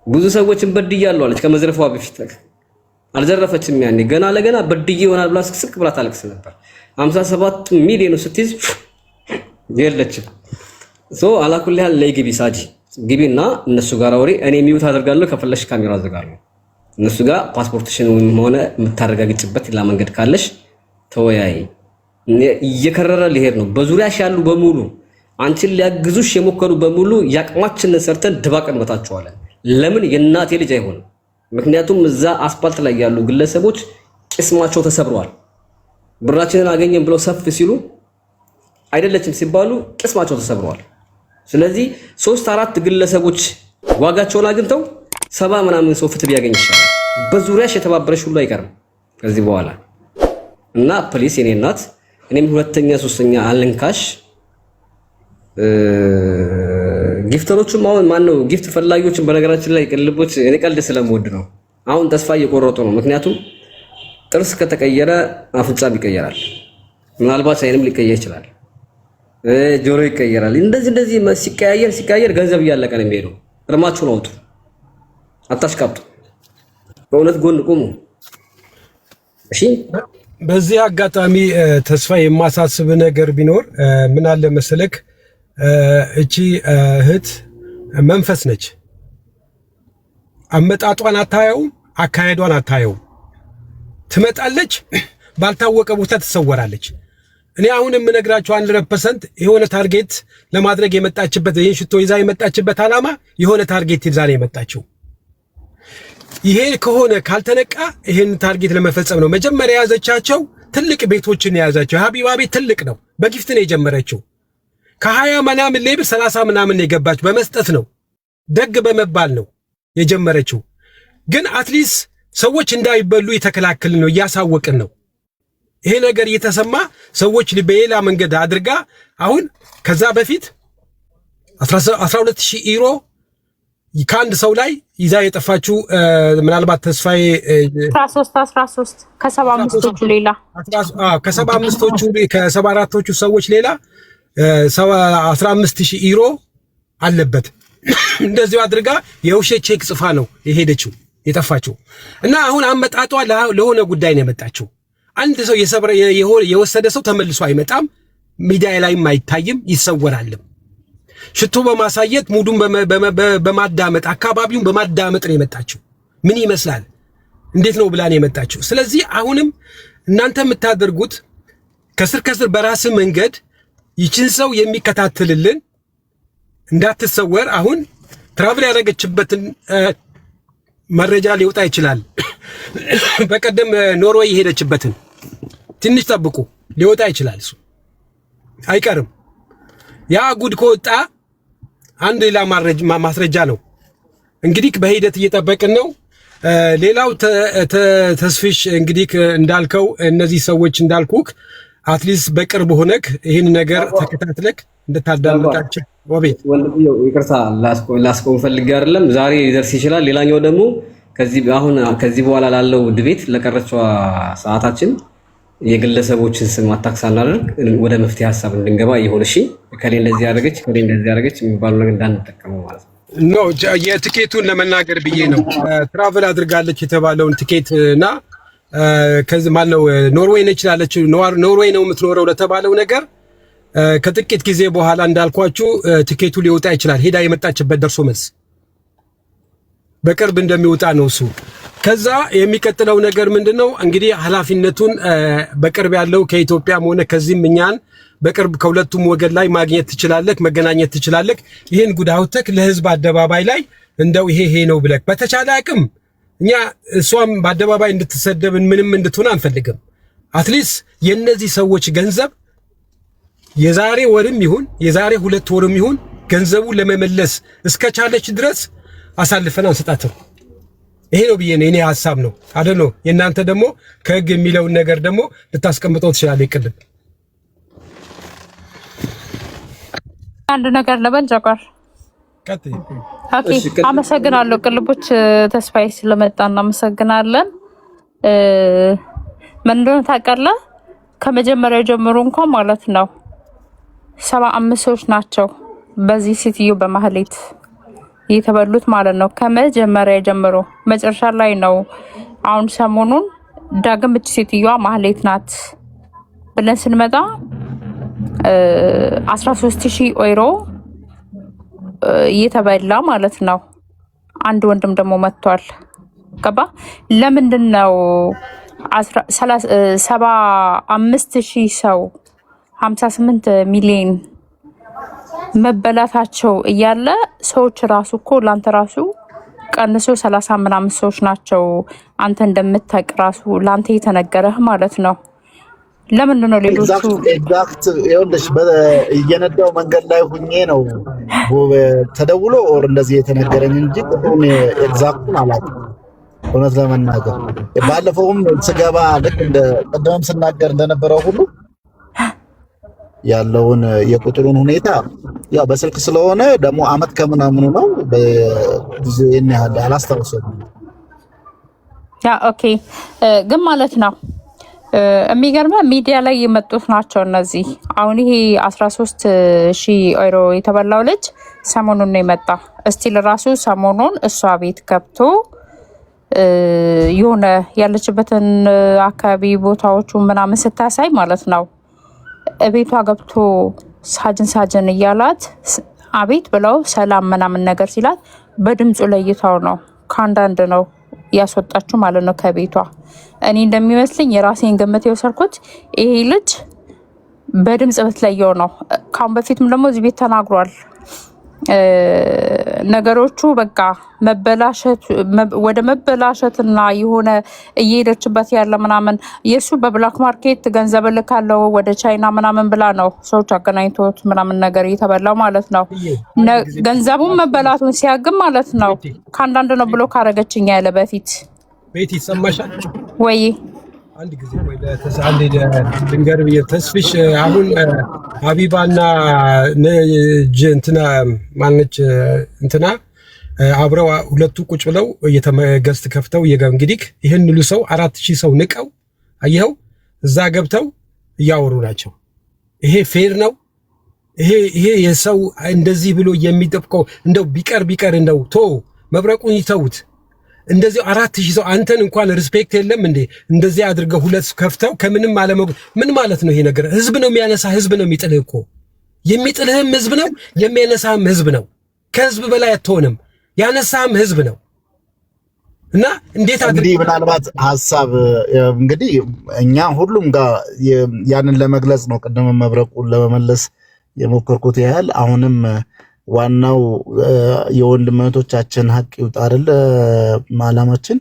ብዙ ሰዎችን በድያለሁ አለች ከመዝረፏ በፊት። አልዘረፈችም። ያኔ ገና ለገና በድዬ ይሆናል ብላ ስቅስቅ ብላ ታለቅስ ነበር። 57 ሚሊዮን ስትይዝ የለችም። አላኩል ያህል ላይ ግቢ ሳጂ ግቢና እነሱ ጋር አውሪ። እኔ ሚውት አደርጋለሁ፣ ከፈለሽ ካሜራ አዘጋለሁ። እነሱ ጋር ፓስፖርትሽን ሆነ የምታረጋግጭበት ሌላ መንገድ ካለሽ ተወያይ። እየከረረ ሊሄድ ነው። በዙሪያሽ ያሉ በሙሉ አንቺን ሊያግዙሽ የሞከሩ በሙሉ ያቅማችንን ሰርተን ድባቅ እንመታቸዋለን። ለምን የእናቴ ልጅ አይሆንም? ምክንያቱም እዛ አስፓልት ላይ ያሉ ግለሰቦች ቅስማቸው ተሰብረዋል። ብራችንን አገኘን ብለው ሰፍ ሲሉ አይደለችም ሲባሉ ቅስማቸው ተሰብረዋል። ስለዚህ 3-4 ግለሰቦች ዋጋቸውን አግኝተው 70 ምናምን ሰው ፍትህ ቢያገኝ ይችላል። በዙሪያሽ የተባበረሽ ሁሉ አይቀርም ከዚህ በኋላ እና ፕሊስ የኔ እናት፣ እኔም 2ኛ 3ኛ አልንካሽ። ጊፍተሮቹም አሁን ማነው ጊፍት ፈላጊዎችን በነገራችን ላይ ቅልቦች እኔ ቀልድ ስለምወድ ነው። አሁን ተስፋ እየቆረጡ ነው። ምክንያቱም ጥርስ ከተቀየረ አፍንጫም ይቀየራል፣ ምናልባት አይንም ሊቀየር ይችላል፣ ጆሮ ይቀየራል። እንደዚህ ሲቀያየር ገንዘብ እያለቀ ነው የሚሄደው። እርማችሁን አውጡ፣ አታሽቃብጡ፣ በእውነት ጎን ቁሙ። እሺ። በዚህ አጋጣሚ ተስፋ የማሳስብ ነገር ቢኖር ምን አለ መሰለክ፣ እቺ እህት መንፈስ ነች። አመጣጧን አታየውም፣ አካሄዷን አታየውም። ትመጣለች፣ ባልታወቀ ቦታ ትሰወራለች። እኔ አሁን የምነግራችሁ 100% የሆነ ታርጌት ለማድረግ የመጣችበት ይሄን ሽቶ ይዛ የመጣችበት ዓላማ የሆነ ታርጌት ይዛ ነው የመጣችው። ይሄ ከሆነ ካልተነቃ ይሄን ታርጌት ለመፈጸም ነው መጀመሪያ ያዘቻቸው። ትልቅ ቤቶችን ያዛቸው። ሀቢባ ቤት ትልቅ ነው። በጊፍት ነው የጀመረችው። ከ20 ምናምን ሌብል 30 ምናምን የገባች በመስጠት ነው፣ ደግ በመባል ነው የጀመረችው። ግን አትሊስት ሰዎች እንዳይበሉ የተከላከልን ነው፣ እያሳወቅን ነው። ይሄ ነገር እየተሰማ ሰዎች በሌላ መንገድ አድርጋ አሁን ከዛ በፊት 12000 ዩሮ ከአንድ ሰው ላይ ይዛ የጠፋችው ምናልባት ተስፋዬ 13 ከ75ቶቹ ሌላ ከ75ቶቹ ከ74ቶቹ ሰዎች ሌላ 15000 ዩሮ አለበት። እንደዚሁ አድርጋ የውሸት ቼክ ጽፋ ነው የሄደችው የጠፋችው። እና አሁን አመጣጧ ለሆነ ጉዳይ ነው የመጣችው። አንድ ሰው የወሰደ ሰው ተመልሶ አይመጣም፣ ሚዲያ ላይም አይታይም፣ ይሰወራልም። ሽቶ በማሳየት ሙዱን በማዳመጥ አካባቢውን በማዳመጥ ነው የመጣችው። ምን ይመስላል እንዴት ነው ብላ ነው የመጣችው። ስለዚህ አሁንም እናንተ የምታደርጉት ከስር በራስ መንገድ ይችን ሰው የሚከታተልልን እንዳትሰወር አሁን ትራቭል ያደረገችበትን መረጃ ሊወጣ ይችላል። በቀደም ኖርዌይ የሄደችበትን ትንሽ ጠብቁ፣ ሊወጣ ይችላል። እሱ አይቀርም። ያ ጉድ ከወጣ አንድ ሌላ ማስረጃ ነው። እንግዲህ በሂደት እየጠበቅን ነው። ሌላው ተስፊሽ እንግዲህ እንዳልከው እነዚህ ሰዎች እንዳልኩክ አትሊስት በቅርብ ሆነክ ይህን ነገር ተከታትለክ እንድታዳምጣቸው ወቤት ወንድምየው ይቅርታ ላስቆም ፈልጌ አይደለም። ዛሬ ሊደርስ ይችላል። ሌላኛው ደግሞ ከዚህ በኋላ ላለው ድቤት ለቀረችው ሰዓታችን የግለሰቦችን ስም አታክስ አናደርግ ወደ መፍትሄ ሐሳብ እንድንገባ ይሁን። እሺ ከሌ እንደዚህ ያደረገች የሚባሉ ነገር እንዳንጠቀመው ማለት ነው። ኖ የትኬቱን ለመናገር ብዬ ነው። ትራቨል አድርጋለች የተባለውን ትኬትና ከዚህ ማነው ኖርዌይ ነች ያለች ኖርዌይ ነው የምትኖረው ለተባለው ነገር ከጥቂት ጊዜ በኋላ እንዳልኳችሁ ትኬቱ ሊወጣ ይችላል። ሄዳ የመጣችበት ደርሶ መልስ በቅርብ እንደሚወጣ ነው እሱ። ከዛ የሚቀጥለው ነገር ምንድነው እንግዲህ ኃላፊነቱን በቅርብ ያለው ከኢትዮጵያም ሆነ ከዚህም እኛን በቅርብ ከሁለቱም ወገን ላይ ማግኘት ትችላለህ፣ መገናኘት ትችላለህ። ይሄን ጉዳውተክ ለህዝብ አደባባይ ላይ እንደው ይሄ ነው ብለክ በተቻለ አቅም እኛ እሷም በአደባባይ እንድትሰደብን ምንም እንድትሆን አንፈልግም። አትሊስት የነዚህ ሰዎች ገንዘብ የዛሬ ወርም ይሁን የዛሬ 2 ወርም ይሁን ገንዘቡ ለመመለስ እስከቻለች ድረስ አሳልፈን አንሰጣትም። ይሄ ነው ብዬ ነው እኔ ሐሳብ ነው አይደል ነው። የእናንተ ደግሞ ከህግ የሚለውን ነገር ደግሞ ልታስቀምጠው ትችላለህ። ይቅልብ አንድ ነገር ለበል ጀጓር ኦኬ። አመሰግናለሁ ቅልቦች ተስፋዬ ስለመጣ እናመሰግናለን። ምን እንደሆነ ታውቃለህ? ከመጀመሪያው ጀምሮ እንኳን ማለት ነው 75 ሰዎች ናቸው በዚህ ሴትዮ በማህሌት የተበሉት ማለት ነው። ከመጀመሪያ ጀምሮ መጨረሻ ላይ ነው አሁን ሰሞኑን ዳግም እቺ ሴትዮዋ ማህሌት ናት ብለን ስንመጣ 13000 ዩሮ እየተበላ ማለት ነው። አንድ ወንድም ደግሞ መጥቷል። ገባ ለምንድን ነው 75000 ሰው 58 ሚሊዮን መበላታቸው እያለ ሰዎች ራሱ እኮ ላንተ ራሱ ቀንሶ 30 ምናምን ሰዎች ናቸው አንተ እንደምታውቅ ራሱ ላንተ የተነገረህ ማለት ነው። ለምንድን ነው ሌሎቹ ኤግዛክት ይኸውልሽ እየነዳው መንገድ ላይ ሁኜ ነው ተደውሎ ኦር እንደዚህ የተነገረኝ እንጂ ቁጥሩን ኤግዛክቱን አላውቅም። እውነት ለመናገር ባለፈውም ስገባ ልክ እንደ ቀደም ስናገር እንደነበረው ሁሉ ያለውን የቁጥሩን ሁኔታ ያው በስልክ ስለሆነ ደግሞ አመት ከምናምኑ ነው በጊዜ ያህል አላስታውሰውም። ያ ኦኬ ግን ማለት ነው የሚገርመው ሚዲያ ላይ የመጡት ናቸው እነዚህ። አሁን ይሄ 13000 ዩሮ የተበላው ልጅ ሰሞኑን ነው የመጣ። እስቲል ራሱ ሰሞኑን እሷ ቤት ገብቶ የሆነ ያለችበትን አካባቢ ቦታዎቹ ምናምን ስታሳይ ማለት ነው ቤቷ ገብቶ ሳጅን እያላት አቤት ብለው ሰላም ምናምን ነገር ሲላት በድምፁ ለይታው ነው ከአንዳንድ ነው ያስወጣችሁ ማለት ነው ከቤቷ። እኔ እንደሚመስልኝ የራሴን ግምት የወሰድኩት ይሄ ልጅ በድምጽ ብትለየው ነው። ካሁን በፊትም ደግሞ እዚህ ቤት ተናግሯል። ነገሮቹ በቃ ወደ መበላሸትና የሆነ እየሄደችበት ያለ ምናምን የሱ በብላክ ማርኬት ገንዘብ ልካለው ወደ ቻይና ምናምን ብላ ነው ሰዎች አገናኝቶት ምናምን ነገር እየተበላው ማለት ነው። ገንዘቡን መበላቱን ሲያግም ማለት ነው ከአንዳንድ ነው ብሎ ካረገችኝ ያለ በፊት ቤት ይሰማሻል ወይ? አንድ ጊዜ ወይ ለተሳንዴ ድንገር ተስፍሽ አሁን ሀቢባና እንትና ማነች እንትና አብረው ሁለቱ ቁጭ ብለው እየተመገስት ከፍተው እንግዲህ ይሄን ሁሉ ሰው 4000 ሰው ንቀው አየው እዛ ገብተው እያወሩ ናቸው። ይሄ ፌር ነው? ይሄ የሰው እንደዚህ ብሎ የሚጠብቀው እንደው ቢቀር እንደው መብረቁን ይተውት። እንደዚህ 4000 ሰው አንተን እንኳን ሪስፔክት የለም እንዴ? እንደዚህ አድርገው ሁለት ከፍተው ከምንም ምን ማለት ነው ይሄ ነገር? ህዝብ ነው የሚያነሳ፣ ህዝብ ነው የሚጥልህ እኮ። የሚጥልህም ህዝብ ነው፣ የሚያነሳህም ህዝብ ነው። ከህዝብ በላይ አትሆንም፣ ያነሳህም ህዝብ ነው። እና እንዴት እንግዲህ ምናልባት ሐሳብ እንግዲህ እኛ ሁሉም ጋር ያንን ለመግለጽ ነው ቅድም መብረቁን ለመመለስ የሞከርኩት ያህል አሁንም ዋናው የወንድመቶቻችን ሀቅ ይውጣ አይደል ዓላማችን።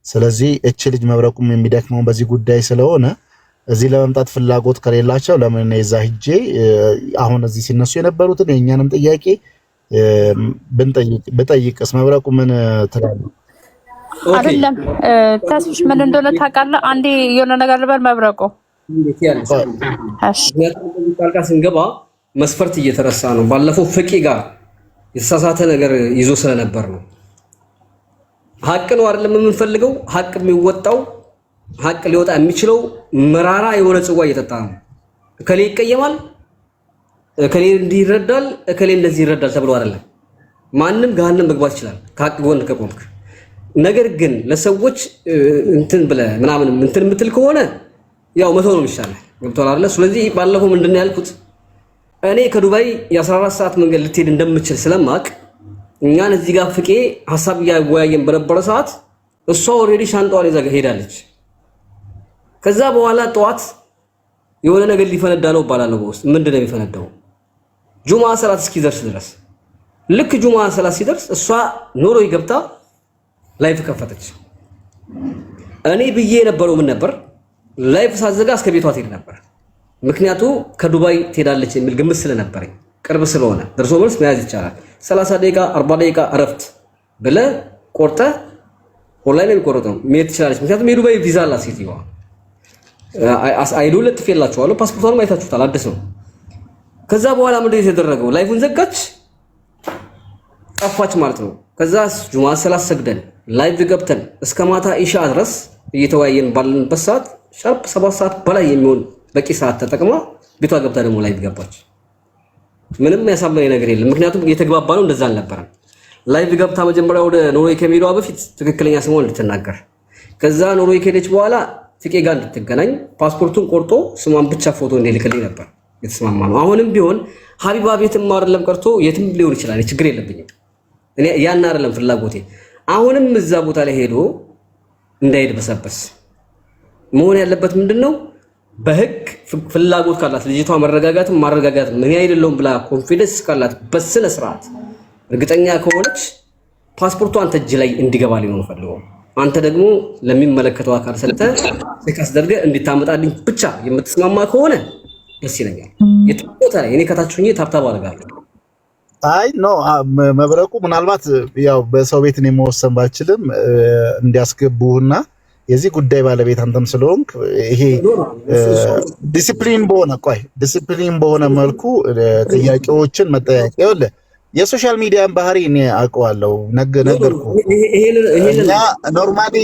ስለዚህ እቺ ልጅ መብረቁም የሚደክመው በዚህ ጉዳይ ስለሆነ እዚህ ለመምጣት ፍላጎት ከሌላቸው ለምን እዛ ሂጄ አሁን እዚህ ሲነሱ የነበሩትን የኛንም ጥያቄ ብጠይቅስ መብረቁ ምን ትላለህ? አይደለም ተስፍሽ ምን እንደሆነ ታውቃለህ? አንዴ የሆነ ነገር ልበል መብረቁ። እሺ ቃልቃ ስንገባ መስፈርት እየተረሳ ነው። ባለፈው ፍቂ ጋር የተሳሳተ ነገር ይዞ ስለነበር ነው። ሀቅ ነው አይደለም የምንፈልገው። ሀቅ የሚወጣው ሀቅ ሊወጣ የሚችለው መራራ የሆነ ጽዋ እየጠጣ ነው። እከሌ ይቀየማል፣ እከሌ እንዲረዳል፣ እከሌ እንደዚህ ይረዳል ተብሎ አይደለም። ማንም ገሃነም መግባት ይችላል ከሀቅ ጎን ከቆምክ። ነገር ግን ለሰዎች እንትን ብለህ ምናምን እንትን የምትል ከሆነ ያው መተው ነው የሚሻለው። ገብቶሃል አይደል? ስለዚህ ባለፈው ምንድነው ያልኩት እኔ ከዱባይ የ14 ሰዓት መንገድ ልትሄድ እንደምችል ስለማቅ እኛን እዚህ ጋር ፍቄ ሐሳብ ያወያየን በነበረ ሰዓት እሷ ኦሬዲ ሻንጣዋን ይዛ ሄዳለች። ከዛ በኋላ ጠዋት የሆነ ነገር ሊፈነዳ ነው ባላለው በውስጥ ምንድነው የሚፈነዳው? ጁማዓ ሰላት እስኪደርስ ድረስ ልክ ጁማዓ ሰላት ሲደርስ እሷ ኖሮ ይገብታ ላይፍ ከፈተች። እኔ ብዬ የነበረው ምን ነበር? ላይፍ ሳዘጋ እስከ ቤቷ ትሄድ ነበር። ምክንያቱ ከዱባይ ትሄዳለች የሚል ግምት ስለነበረኝ ቅርብ ስለሆነ ደርሶ መልስ መያዝ ይቻላል። 30 ደቂቃ 40 ደቂቃ እረፍት ብለህ ቆርጠህ ኦንላይን የሚቆርጠው መሄድ ትችላለች። ምክንያቱም የዱባይ ቪዛ አላት ሴትዮዋ። አይዱ ለጥፌላችኋለሁ፣ ፓስፖርቷንም አይታችሁታል፣ አዲስ ነው። ከዛ በኋላ ምንድነው የተደረገው? ላይፉን ዘጋች፣ ጠፋች ማለት ነው። ከዛ ጁማዓ ሰላት ሰግደን ላይቭ ገብተን እስከ ማታ ኢሻ ድረስ እየተወያየን ባለንበት ሰዓት ሻርፕ 7 ሰዓት በላይ የሚሆን በቂ ሰዓት ተጠቅማ ቤቷ ገብታ ደግሞ ላይቭ ገባች። ምንም ያሳመነ ነገር የለም። ምክንያቱም እየተግባባ ነው፣ እንደዛ አልነበረም። ላይቭ ገብታ መጀመሪያ ወደ ኖርዌይ ከመሄዷ በፊት ትክክለኛ ስሟን እንድትናገር፣ ከዛ ኖርዌይ ከሄደች በኋላ ፍቄ ጋር እንድትገናኝ ፓስፖርቱን ቆርጦ ስሟን ብቻ ፎቶ እንዲልክልኝ ነበር የተስማማ ነው። አሁንም ቢሆን ሀቢባ ቤትም አይደለም ቀርቶ የትም ሊሆን ይችላል፣ ችግር የለብኝም። እኔ ያን አይደለም ፍላጎቴ። አሁንም እዛ ቦታ ላይ ሄዶ እንዳይሄድ በሰበስ መሆን ያለበት ምንድነው? በህግ ፍላጎት ካላት ልጅቷ ማረጋጋትም ምን አይደለም ብላ ኮንፊደንስ ካላት በስነ ስርዓት እርግጠኛ ከሆነች ፓስፖርቱ አንተ እጅ ላይ እንዲገባ ሊሆን ፈልገው፣ አንተ ደግሞ ለሚመለከተው አካል ሰጥተህ ሲካስደርገ እንድታመጣልኝ ብቻ የምትስማማ ከሆነ ደስ ይለኛል። የትቦታ ላይ እኔ ከታችሁኝ ታብታብ አደርጋለሁ። አይ ኖ መብረቁ ምናልባት ያው በሰው ቤት ነው መወሰን ባልችልም እንዲያስገቡና የዚህ ጉዳይ ባለቤት አንተም ስለሆንክ ይሄ ዲሲፕሊን በሆነ መልኩ ጥያቄዎችን መጠያየቅ ይወለ የሶሻል ሚዲያን ባህሪ እኔ አውቀዋለሁ። ነገርኩ እኛ ኖርማሊ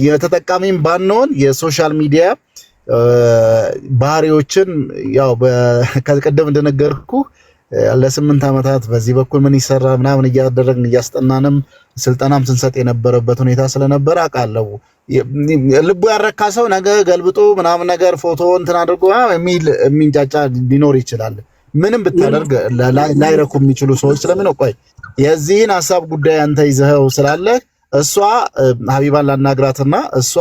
የተጠቃሚም ባንሆን የሶሻል ሚዲያ ባህሪዎችን ያው ከቀደም እንደነገርኩ ለ8 ዓመታት በዚህ በኩል ምን ይሰራ ምናምን እያደረግን እያስጠናንም ስልጠናም ስንሰጥ የነበረበት ሁኔታ ስለነበረ አውቃለሁ። ልቡ ያረካ ሰው ነገ ገልብጦ ምናምን ነገር ፎቶ እንትን አድርጎ የሚንጫጫ ሊኖር ይችላል። ምንም ብታደርግ ላይረኩ የሚችሉ ሰዎች ስለሚኖር ቆይ የዚህን ሐሳብ ጉዳይ አንተ ይዘኸው ስላለ እሷ ሀቢባን ላናግራትና እሷ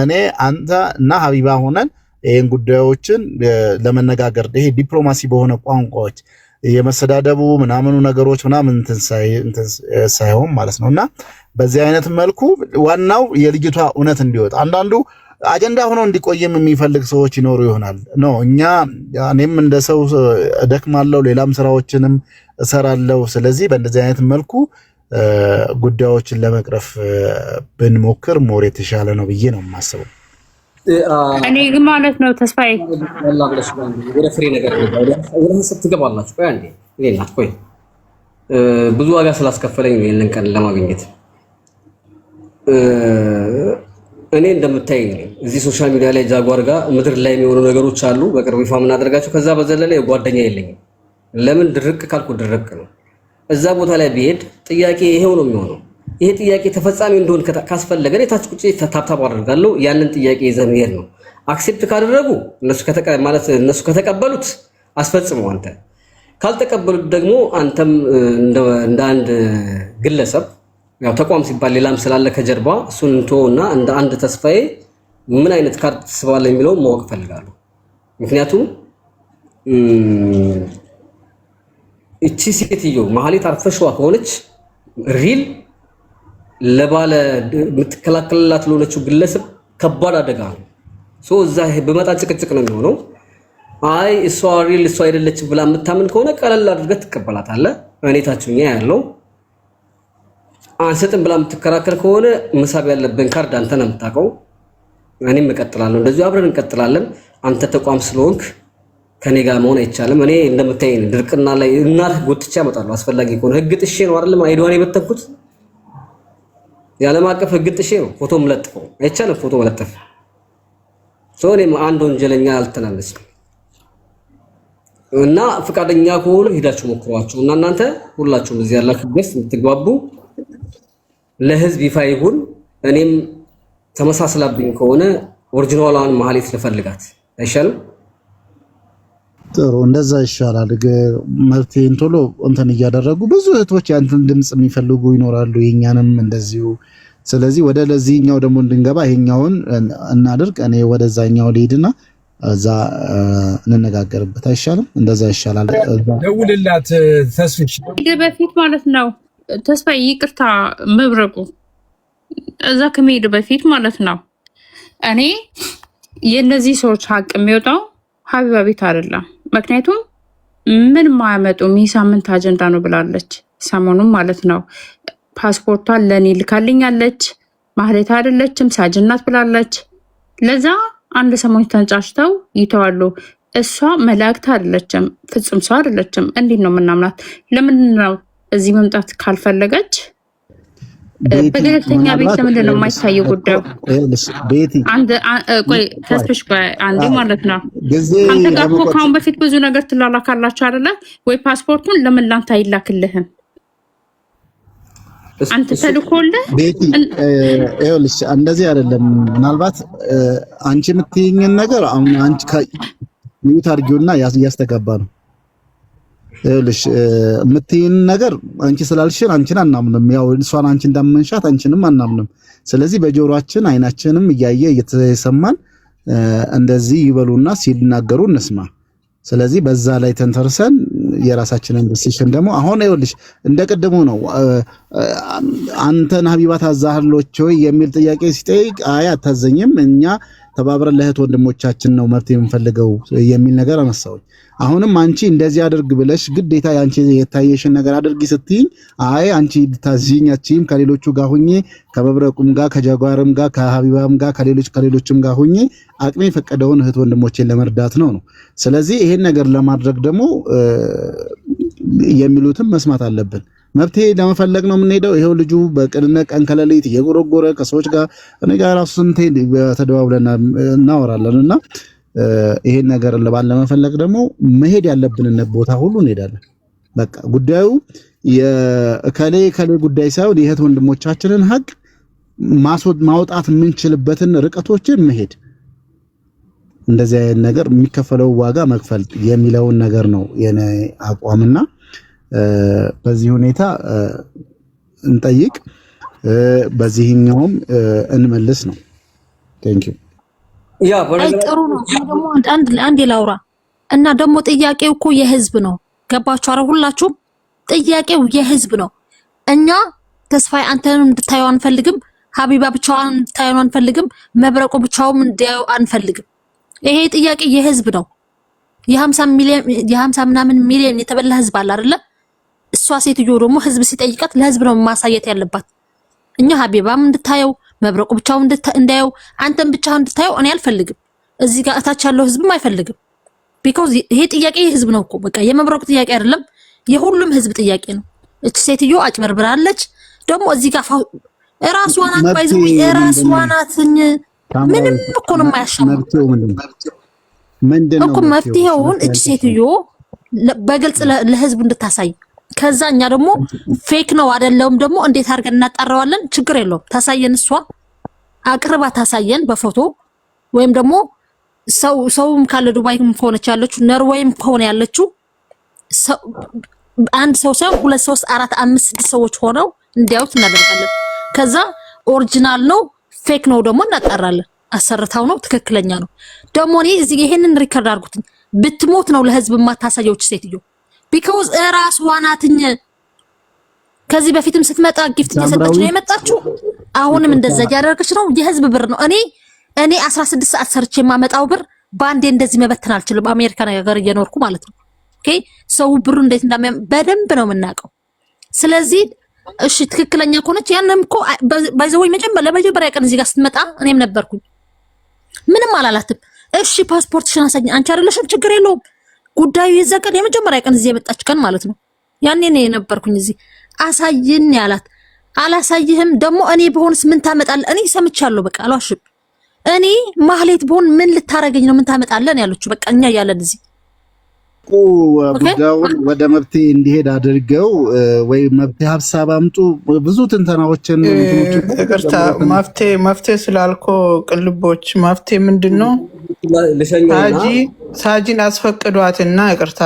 እኔ አንተ እና ሀቢባ ሆነን ይሄን ጉዳዮችን ለመነጋገር ይሄ ዲፕሎማሲ በሆነ ቋንቋዎች የመሰዳደቡ ምናምኑ ነገሮች ምናምን እንትን ሳይሆን ማለት ነውና በዚህ አይነት መልኩ ዋናው የልጅቷ እውነት እንዲወጣ አንዳንዱ አጀንዳ ሆኖ እንዲቆይም የሚፈልግ ሰዎች ይኖሩ ይሆናል ነው። እኔም እንደ ሰው እደክማለሁ፣ ሌላም ስራዎችንም እሰራለሁ። ስለዚህ በእንደዚህ አይነት መልኩ ጉዳዮችን ለመቅረፍ ብንሞክር ሞር የተሻለ ነው ብዬ ነው የማስበው። እኔ ግን ማለት ነው ተስፋዬ ወደ ፍሬ ነገር ወደ ሀሳብ ትገባላችሁ። ቆይ አንዴ ቆይ ብዙ ዋጋ ስላስከፈለኝ ነው ይሄንን ቀን ለማግኘት። እኔ እንደምታይ እዚህ ሶሻል ሚዲያ ላይ ጃጓር ጋር ምድር ላይ የሚሆኑ ነገሮች አሉ በቅርቡ ይፋ የምናደርጋቸው። ከዛ በዘለለ ጓደኛ የለኝም። ለምን ድርቅ ካልኩ ድርቅ ነው። እዛ ቦታ ላይ ቢሄድ ጥያቄ ይሄው ነው የሚሆነው። ይሄ ጥያቄ ተፈጻሚ እንደሆነ ካስፈለገ የታች ቁጭ ታብታብ አደርጋለሁ። ያንን ጥያቄ ይዘን መሄድ ነው። አክሴፕት ካደረጉ እነሱ ከተቀበሉት አስፈጽመው፣ አንተ ካልተቀበሉት ደግሞ አንተም እንደ አንድ ግለሰብ ያው ተቋም ሲባል ሌላም ስላለ ከጀርባ እሱን እንተውና እንደ አንድ ተስፋዬ ምን አይነት ካርድ ትስባለህ የሚለው ማወቅ ፈልጋለሁ። ምክንያቱም እቺ ሴትዮ መሀሌት አርፈሽዋ ከሆነች ሪል ለባለ የምትከላከልላት ለሆነችው ግለሰብ ከባድ አደጋ ነው። እዛ በመጣ ጭቅጭቅ ነው የሚሆነው። አይ እሷ ሪል እሷ አይደለችም ብላ የምታምን ከሆነ ቀለል አድርገህ ትቀበላታለህ። እኔ ታችኛ ያለው አንሰጥም ብላ የምትከራከር ከሆነ መሳብ ያለብን ካርድ አንተ ነው የምታውቀው። እኔም እቀጥላለሁ፣ እንደዚሁ አብረን እንቀጥላለን። አንተ ተቋም ስለሆንክ ከኔ ጋር መሆን አይቻልም። እኔ እንደምታይ ድርቅና ላይ እናት ጎትቼ አመጣለሁ አስፈላጊ ከሆነ። ህግ ጥሼ ነው አይደለም አይዶን የበተንኩት። የዓለም አቀፍ ህግ ጥሼ ነው ፎቶ መለጥፈው። አይቻልም ፎቶ መለጠፍ። እኔም አንድ ወንጀለኛ አልተናነስም እና ፍቃደኛ ከሆኑ ሄዳችሁ ሞክሯቸው እና እናንተ ሁላችሁም እዚህ ያላችሁ ደስ የምትግባቡ ለህዝብ ይፋ ይሁን። እኔም ተመሳስላብኝ ከሆነ ኦሪጂናሏን መሀሌት ልፈልጋት አይሻልም? ጥሩ እንደዛ ይሻላል። መብቴን ቶሎ እንትን እያደረጉ ብዙ እህቶች ያንተን ድምጽ የሚፈልጉ ይኖራሉ፣ የኛንም እንደዚሁ። ስለዚህ ወደ ለዚህኛው ደግሞ እንድንገባ ይሄኛውን እናድርግ። እኔ ወደዛኛው ልሂድና እዛ እንነጋገርበት አይሻልም? እንደዛ ይሻላል። ደውልላት ተስፍሽ በፊት ማለት ነው። ተስፋዬ ይቅርታ መብረቁ እዛ ከመሄድ በፊት ማለት ነው። እኔ የእነዚህ ሰዎች ሀቅ የሚወጣው ሀቢባ ቤት አይደለም። ምክንያቱም ምን ማያመጡም የሳምንት አጀንዳ ነው ብላለች ሰሞኑን ማለት ነው። ፓስፖርቷን ለእኔ ልካልኛለች። ማህሌት አይደለችም ሳጅናት ብላለች። ለዛ አንድ ሰሞን ተንጫጭተው ይተዋሉ። እሷ መላእክት አይደለችም፣ ፍጹም ሰው አይደለችም። እንዴት ነው የምናምናት? ለምንድን ነው እዚህ መምጣት ካልፈለገች በገለልተኛ ቤት ለምንድን ነው የማይታየው ጉዳዩ? ቆይ ተስፍሽ አንዴ ማለት ነው። አንተ ጋር እኮ ከአሁን በፊት ብዙ ነገር ትላላካላችሁ አይደለ ወይ? ፓስፖርቱን ለምን ላንተ አይላክልህም? አንተ ተልኮልህ ይኸውልሽ፣ እንደዚህ አይደለም። ምናልባት አንቺ የምትይኝን ነገር አሁን አንቺ ሚዩት አድርጊውና እያስተጋባ ነው። ይኸውልሽ የምትይኝ ነገር አንቺ ስላልሽን አንቺን አናምንም። ያው እሷን አንቺ እንዳመንሻት አንቺንም አናምንም። ስለዚህ በጆሮአችን አይናችንም እያየ እየተሰማን እንደዚህ ይበሉና ሲናገሩ እንስማ። ስለዚህ በዛ ላይ ተንተርሰን የራሳችንን ዲሲሽን ደግሞ አሁን ይኸውልሽ እንደቀደሙ ነው። አንተን ሀቢባ ታዛህሎች ወይ የሚል ጥያቄ ሲጠይቅ አይ አታዘኝም፣ እኛ ተባብረን ለእህት ወንድሞቻችን ነው መብት የምንፈልገው የሚል ነገር አነሳውኝ። አሁንም አንቺ እንደዚህ አድርግ ብለሽ ግዴታ ያንቺ የታየሽን ነገር አድርጊ ስትይኝ አይ አንቺ ታዚኛችም ከሌሎቹ ጋር ሆኜ ከመብረቁም ጋር ከጃጓርም ጋር ከሀቢባም ጋር ከሌሎችም ጋር ሆኜ አቅሜ የፈቀደውን እህት ወንድሞቼን ለመርዳት ነው። ስለዚህ ይሄን ነገር ለማድረግ ደግሞ የሚሉትን መስማት አለብን። መብቴ ለመፈለግ ነው የምንሄደው። ይሄው ልጁ በቅንነት ቀን ከሌሊት እየጎረጎረ ከሰዎች ጋር እኔ ጋር ራሱ ስንቴ ተደዋውለን እናወራለንና ይሄን ነገር ለመፈለግ ደግሞ መሄድ ያለብንን ቦታ ሁሉ እንሄዳለን። በቃ ጉዳዩ የከሌ ጉዳይ ሳይሆን የእህት ወንድሞቻችንን ሀቅ ማውጣት የምንችልበትን ርቀቶችን መሄድ፣ እንደዚህ አይነት ነገር የሚከፈለው ዋጋ መክፈል የሚለውን ነገር ነው የኔ አቋምና በዚህ ሁኔታ እንጠይቅ፣ በዚህኛውም እንመልስ ነው። ቴንክ ዩ። ጥሩ ነው። ደግሞ አንድ ላውራ እና ደግሞ ጥያቄው እኮ የህዝብ ነው። ገባችሁ? አረ ሁላችሁም ጥያቄው የህዝብ ነው። እኛ ተስፋዬ አንተንም እንድታየው አንፈልግም። ሀቢባ ብቻዋን እንድታየው አንፈልግም። መብረቁ ብቻውን እንዲያየው አንፈልግም። ይሄ ጥያቄ የህዝብ ነው። የ50 ምናምን ሚሊዮን የተበላ ህዝብ አለ አይደለ? እሷ ሴትዮ ደግሞ ህዝብ ሲጠይቃት ለህዝብ ነው ማሳየት ያለባት። እኛ ሀቢባም እንድታየው መብረቁ ብቻውን እንዲያየው አንተም ብቻውን እንድታየው እኔ አልፈልግም። እዚህ ጋር እታች ያለው ህዝብም አይፈልግም። ቢኮዝ ይሄ ጥያቄ የህዝብ ነው እኮ በቃ የመብረቁ ጥያቄ አይደለም፣ የሁሉም ህዝብ ጥያቄ ነው። እቺ ሴትዮ አጭበርብራለች። ደግሞ እዚህ ጋር ራስዋን አጥባይዘው ራስዋን አትኝ ምንም እኮ ነው የማያሻማው እኮ መፍትሄውን እቺ ሴትዮ በግልጽ ለህዝቡ እንድታሳይ ከዛኛ ደግሞ ፌክ ነው አይደለም ደግሞ እንዴት አድርገን እናጣራዋለን? ችግር የለውም ታሳየን፣ እሷ አቅርባ ታሳየን በፎቶ ወይም ደግሞ ሰውም ካለ ዱባይም ከሆነች ያለችው ኖርዌይም ከሆነ ያለችው አንድ ሰው ሳይሆን 2 3 4 5 6 ሰዎች ሆነው እንዲያዩት እናደርጋለን። ከዛ ኦሪጂናል ነው ፌክ ነው ደግሞ እናጣራለን። አሰርታው ነው ትክክለኛ ነው ደግሞ እኔ እዚህ ይሄንን ሪከርድ አድርጉት ብትሞት ነው ለህዝብ ማታሳየው ሴትዮ ቢኮዝ ራስዋ ናትኝ። ከዚህ በፊትም ስትመጣ ጊፍት እየሰጠች ነው የመጣችው። አሁንም እንደዛ ያደረገች ነው። የህዝብ ብር ነው። እኔ 16 ሰዓት ሰርቼ የማመጣው ብር ባንዴ እንደዚህ መበተን አልችልም። አሜሪካ ነገር እየኖርኩ ማለት ነው። ኦኬ ሰው ብሩ እንዴት እንደሚያም በደንብ ነው የምናውቀው። ስለዚህ እሺ ትክክለኛ ከሆነች ያንንም እኮ ባይዘው ለመጀመሪያ ቀን እዚህ ጋር ስትመጣ እኔም ነበርኩኝ። ምንም አላላትም። እሺ ፓስፖርትሽን አሳኝ አንቺ አይደለሽም ችግር የለውም ጉዳዩ የዘቀን የመጀመሪያ ቀን እዚህ የመጣች ቀን ማለት ነው። ያኔ ነው የነበርኩኝ እዚህ አሳይን ያላት። አላሳይህም ደግሞ እኔ በሆንስ ምን ታመጣለህ? እኔ ሰምቻለሁ በቃ አልዋሽም። እኔ ማህሌት በሆን ምን ልታረገኝ ነው? ምን ታመጣለህ ያለችው በቃ እኛ ያለን እዚህ ጉዳዩን ወደ መብቴ እንዲሄድ አድርገው ወይ መብቴ ሀሳብ አምጡ ብዙ ትንተናዎችን ይቅርታ መፍትሄ ስላልኮ ቅልቦች መፍትሄ ምንድነው? ሳጂን አስፈቅዷትና ይቅርታ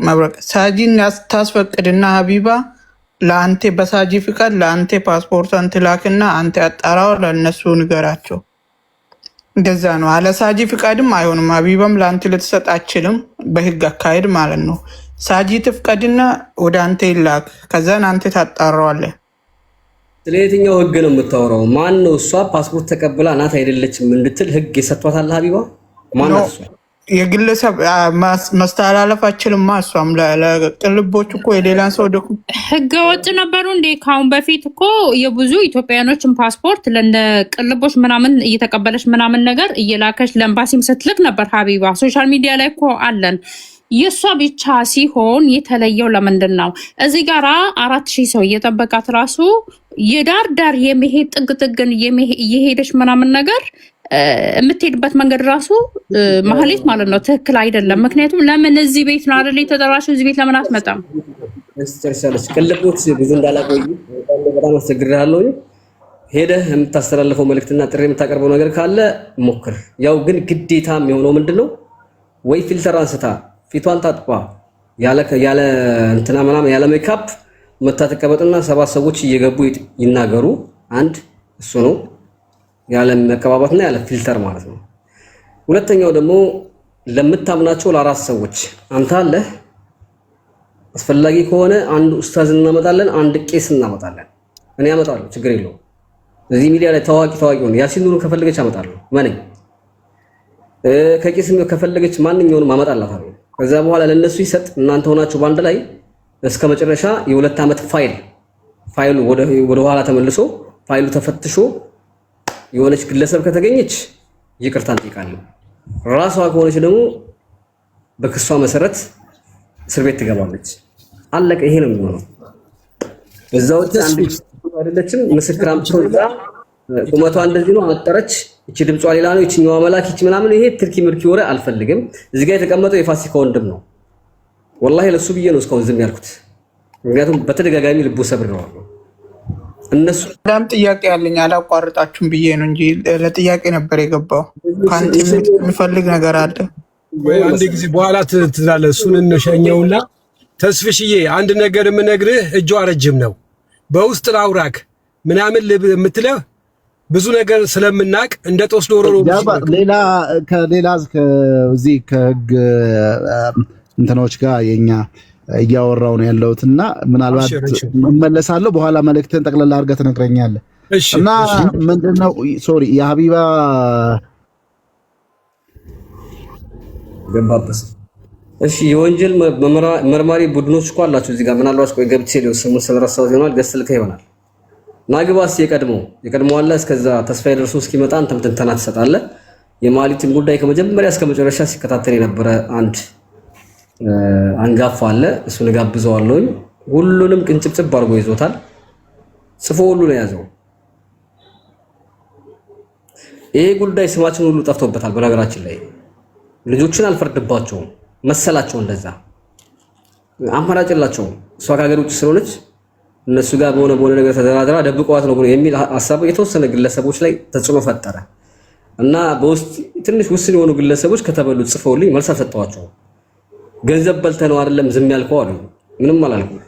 መብረቅ ሳጂን ታስፈቅድና ሀቢባ ለአንተ በሳጂ ፍቃድ ለአንተ ፓስፖርቷን ትላክና አንተ አጣራው ለነሱ ንገራቸው። እንደዛ ነው። አለ ሳጂ ፍቃድም አይሆንም። ሀቢባም ለአንተ ልትሰጥ አትችልም በህግ አካሄድ ማለት ነው። ሳጂ ትፍቀድና ወደ አንተ ይላክ፣ ከዛን አንተ ታጣራዋለህ። ስለየትኛው ህግ ነው የምታወራው? ማን ነው እሷ ፓስፖርት ተቀብላ ናት አይደለችም እንድትል ህግ የሰጥቷታል? ሀቢባ ማን ነው እሷ? የግለሰብ ማስተላለፍ አትችልም። እሷም ለቅልቦች እኮ የሌላን ሰው ህገ ወጥ ነበሩ እንዴ? ካሁን በፊት እኮ የብዙ ኢትዮጵያኖችን ፓስፖርት ለቅልቦች ምናምን እየተቀበለች ምናምን ነገር እየላከች ለኤምባሲም ስትልክ ነበር ሀቢባ። ሶሻል ሚዲያ ላይ እኮ አለን። የእሷ ብቻ ሲሆን የተለየው ለምንድን ነው? እዚህ ጋራ 4000 ሰው እየጠበቃት ራሱ የዳር ዳር የመሄድ ጥግጥግን እየሄደች ምናምን ነገር የምትሄድበት መንገድ ራሱ ማህሌት ማለት ነው ትክክል አይደለም። ምክንያቱም ለምን እዚህ ቤት ነው አይደል የተደራሽው? እዚህ ቤት ለምን አትመጣም? እስተርሻለች ቅልቦት ብዙ እንዳላቆይ በጣም አስቸግሬሃለሁ። ሄደህ የምታስተላልፈው መልእክትና ጥሪ የምታቀርበው ነገር ካለ ሞክር። ያው ግን ግዴታ የሚሆነው ምንድነው ወይ ፊልተር አንስታ ፊቷን ታጥባ ያለ እንትና ምናምን ያለ ሜካፕ መታ ተቀበጥና 7 ሰዎች እየገቡ ይናገሩ። አንድ እሱ ነው ያለ መቀባባትና ያለ ፊልተር ማለት ነው። ሁለተኛው ደግሞ ለምታምናቸው ለአራት ሰዎች አንተ አለ አስፈላጊ ከሆነ አንድ ኡስታዝ እናመጣለን፣ አንድ ቄስ እናመጣለን። እኔ አመጣለሁ ችግር የለውም። እዚህ ሚዲያ ላይ ታዋቂ ሆነ ያሲን ኑሩን ከፈለገች አመጣለሁ ማንኝ ከቄስም ከፈለገች ማንኛውንም አመጣላታለሁ። ከዛ በኋላ ለነሱ ይሰጥ እናንተ ሆናችሁ ባንድ ላይ እስከ መጨረሻ የ2 ዓመት ፋይሉ ወደ ኋላ ተመልሶ ፋይሉ ተፈትሾ የሆነች ግለሰብ ከተገኘች ይቅርታ እንጠይቃለን። ራሷ ከሆነች ደግሞ በክሷ መሰረት እስር ቤት ትገባለች። አለቀ። ይሄ ነው የሚሆነው። እዛው አንድ አይደለችም ምስክር አምጥቶዛ ቁመቷ እንደዚህ ነው አጠረች። እቺ ድምጿ ሌላ ነው፣ እቺኛዋ መላክ እቺ ምናምን ይሄ ትርኪ ምርኪ ወሬ አልፈልግም። እዚህ ጋር የተቀመጠው የፋሲካ ወንድም ነው። ወላሂ ለሱ ብዬ ነው እስካሁን ዝም ያልኩት። ምክንያቱም በተደጋጋሚ ልቡ ሰብረዋል። እነሱ በጣም ጥያቄ ያለኝ አላቋርጣችሁም ብዬ ነው እንጂ ለጥያቄ ነበር የገባው። ካንተ የሚፈልግ ነገር አለ ወይ? አንድ ጊዜ በኋላ ትላለህ። እሱን እንሸኘውና ተስፍሽዬ አንድ ነገር የምነግርህ እጇ ረጅም ነው። በውስጥ ላውራክ ምናምን የምትለው ብዙ ነገር ስለምናቅ እንደ ጦስ ዶሮ ሌላ ከዚህ ከህግ እንትኖች ጋር የኛ እያወራው ነው ያለውትና ምናልባት መመለሳለሁ በኋላ መልእክትን ጠቅለል አድርገህ ትነግረኛለህ እና ምንድነው ሶሪ የሀቢባ ገባበስ እሺ የወንጀል መርማሪ ቡድኖች እኮ አላችሁ እዚህ ጋር ምናልባት ቆይ ገብቼ ሊወስ ስሙ ስለራሳው ይሆናል ገስልከ ይሆናል ናግባስ የቀድሞ አለ እስከዛ ተስፋዬ ደርሶ እስኪመጣ አንተም ትንተና ትሰጣለህ የማሊትን ጉዳይ ከመጀመሪያ እስከ መጨረሻ ሲከታተል የነበረ አንድ አንጋፋ አለ እሱን ጋብዘዋለሁ ሁሉንም ቅንጭብጭብ አድርጎ ይዞታል ጽፎ ሁሉ ነው ያዘው ይሄ ጉዳይ ስማችን ሁሉ ጠፍቶበታል በነገራችን ላይ ልጆችን አልፈርድባቸውም መሰላቸው እንደዛ አማራጭላቸው እሷ ከሀገር ውጭ ስለሆነች እነሱ ጋር በሆነ ነገር ተደራድራ ደብቀዋት ነው የሚል ሐሳብ የተወሰነ ግለሰቦች ላይ ተጽዕኖ ፈጠረ እና በውስጥ ትንሽ ውስን የሆኑ ግለሰቦች ከተበሉት ጽፈውልኝ መልስ አልሰጠዋቸውም ገንዘብ በልተነው አይደለም ዝም ያልከው አሉ ምንም አላልኩም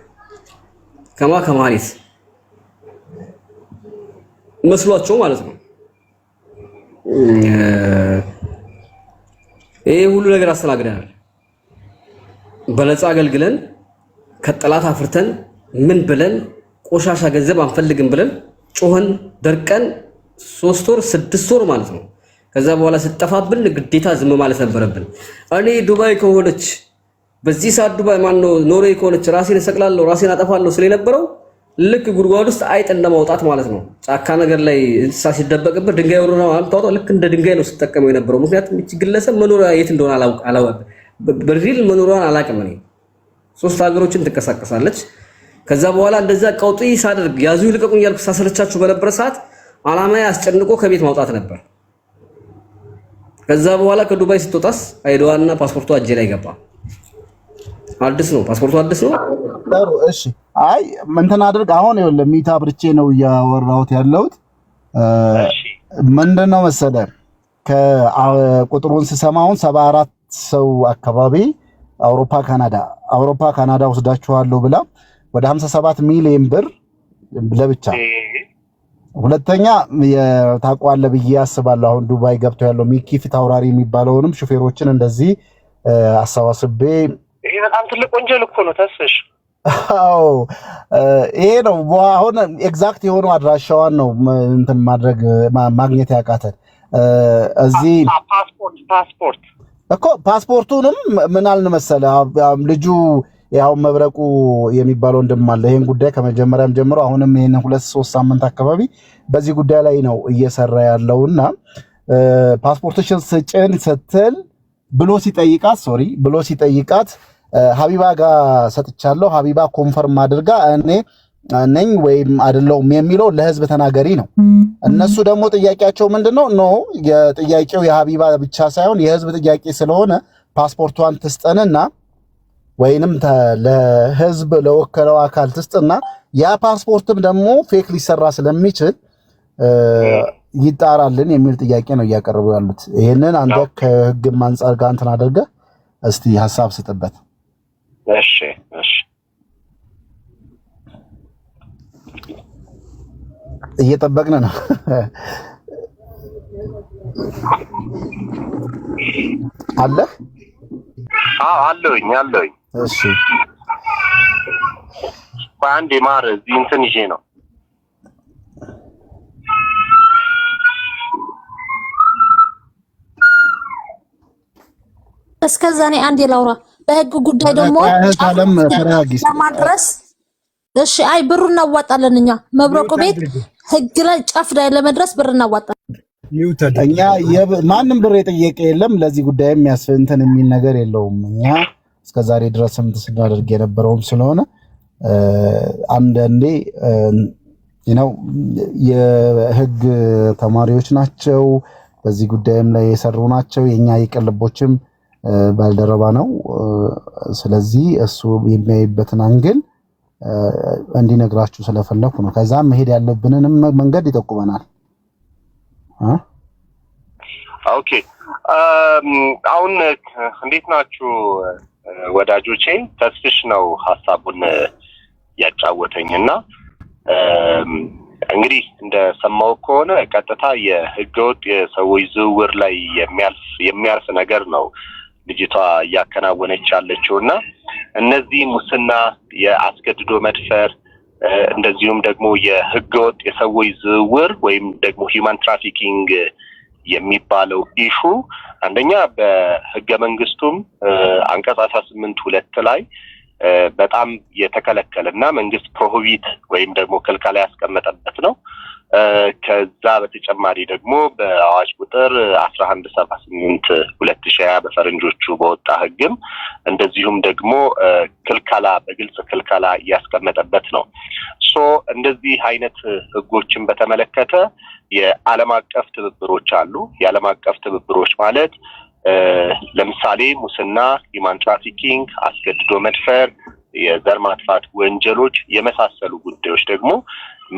ከማሪት መስሏቸው ማለት ነው ይሄ ሁሉ ነገር አስተናግደናል በለጻ አገልግለን ከጠላት አፍርተን ምን ብለን ቆሻሻ ገንዘብ አንፈልግም ብለን ጮህን ደርቀን 3 ወር 6 ወር ማለት ነው ከዛ በኋላ ሲጠፋብን ግዴታ ዝም ማለት ነበረብን እኔ ዱባይ ከሆነች በዚህ ሰዓት ዱባይ ማን ነው ኖርዌይ ከሆነች ራሴን ሰቅላለሁ ራሴን አጠፋለሁ ስለነበረው ልክ ጉድጓድ ውስጥ አይጥ እንደማውጣት ማለት ነው ጫካ ነገር ላይ እንስሳ ሲደበቅበት ድንጋይ ወርና አምጣው ልክ እንደ ድንጋይ ነው ሲጠቀመው የነበረው ምክንያቱም እቺ ግለሰብ መኖሪያ የት እንደሆነ አላውቅ በሪል መኖሪያዋን አላውቅም እኔ 3 ሀገሮችን ትንቀሳቀሳለች ከዛ በኋላ እንደዛ ቀውጢ ሳደርግ ያዙ ይልቀቁኝ ያልኩ ሳሰለቻችሁ በነበረ ሰዓት አላማዬ አስጨንቆ ከቤት ማውጣት ነበር ከዛ በኋላ ከዱባይ ስትወጣስ አይዶዋና ፓስፖርቱ አጄ ላይ ገባ አዲስ ነው ፓስፖርቱ አዲስ ነው ጥሩ እሺ አይ እንትን አድርግ አሁን ይኸውልህ ሚታ ብርቼ ነው ያወራሁት ያለሁት ምንድነው መሰለህ ከቁጥሩን ስሰማውን 74 ሰው አካባቢ አውሮፓ ካናዳ ወስዳችኋለሁ ብላ ወደ 57 ሚሊዮን ብር ለብቻ ሁለተኛ የታቋለ ብዬ አስባለሁ አሁን ዱባይ ገብቶ ያለው ሚኪ ፊታውራሪ የሚባለውንም ሹፌሮችን እንደዚህ አሰባስቤ ይሄ በጣም ትልቅ ወንጀል እኮ ነው ተስሽ አዎ ይሄ ነው አሁን ኤግዛክት የሆነው አድራሻዋን ነው እንትን ማድረግ ማግኘት ያቃተን እዚህ ፓስፖርት እኮ ፓስፖርቱንም ምን አልን መሰለህ ልጁ ያው መብረቁ የሚባለው እንደማለ ይሄን ጉዳይ ከመጀመሪያም ጀምሮ አሁንም ይሄን 2-3 ሳምንት አካባቢ በዚህ ጉዳይ ላይ ነው እየሰራ ያለውና ፓስፖርትሽን ስጭን ስትል ብሎ ሲጠይቃት ሀቢባ ጋር ሰጥቻለሁ ሀቢባ ኮንፈርም አድርጋ እኔ ነኝ ወይም አይደለሁም የሚለው ለህዝብ ተናገሪ ነው እነሱ ደግሞ ጥያቄያቸው ምንድነው ኖ የጥያቄው የሀቢባ ብቻ ሳይሆን የህዝብ ጥያቄ ስለሆነ ፓስፖርቷን ትስጠንና ወይንም ለህዝብ ለወከለው አካል ትስጥና ያ ፓስፖርትም ደግሞ ፌክ ሊሰራ ስለሚችል ይጣራልን የሚል ጥያቄ ነው እያቀረቡ ያሉት ይሄንን አንተ ከህግ አንፃር ጋር እንትን አድርገህ እስቲ ሐሳብ ስጥበት እሺ እየጠበቅን ነው አለ አለኝ እሺ ባንዴ ማር እዚህ እንትን ይዤ ነው እስከዛ እኔ አንዴ ላውራ በህግ ጉዳይ ደግሞ ለማድረስ እሺ አይ ብሩ እናዋጣለን እኛ መብረቁ ቤት ህግ ላይ ጫፍ ላይ ለመድረስ ብር እናዋጣለን እኛ ማንም ብር የጠየቀ የለም ለዚህ ጉዳይ የሚያስፈንተን የሚል ነገር የለውም እኛ እስከዛሬ ድረስም ስናደርግ የነበረውም ስለሆነ አንዳንዴ የህግ ተማሪዎች ናቸው በዚህ ጉዳይም ላይ የሰሩ ናቸው የኛ ይቀልቦችም ባልደረባ ነው ስለዚህ እሱ የሚያይበትን አንግል እንዲነግራችሁ ስለፈለኩ ነው ከዛም መሄድ ያለብንንም መንገድ ይጠቁመናል ኦኬ አሁን እንዴት ናችሁ ወዳጆቼ ተስፍሽ ነው ሐሳቡን ያጫወተኝና እንግዲህ እንደሰማው ከሆነ ቀጥታ የህገወጥ የሰዎች ዝውውር ላይ የሚያርፍ ነገር ነው ልጅቷ ያከናወነች ያለችውና እነዚህ ሙስና፣ የአስገድዶ መድፈር እንደዚሁም ደግሞ የህገወጥ የሰዎች ዝውውር ወይም ደግሞ ሂውማን ትራፊኪንግ የሚባለው ኢሹ አንደኛ በህገ መንግስቱም አንቀጽ 18(2) ላይ በጣም የተከለከለና መንግስት ፕሮሂቢት ወይም ደግሞ ክልከላ ያስቀመጠበት ነው። ከዛ በተጨማሪ ደግሞ በአዋጅ ቁጥር 1178/2020 በፈረንጆቹ በወጣ ህግም እንደዚሁም ደግሞ ክልከላ በግልጽ ክልከላ ያስቀመጠበት ነው። እንደዚህ አይነት ህጎችን በተመለከተ የዓለም አቀፍ ትብብሮች አሉ። የዓለም አቀፍ ትብብሮች ማለት ለምሳሌ ሙስና፣ ሂውማን ትራፊኪንግ፣ አስገድዶ መድፈር፣ የዘር ማጥፋት ወንጀሎች የመሳሰሉ ጉዳዮች ደግሞ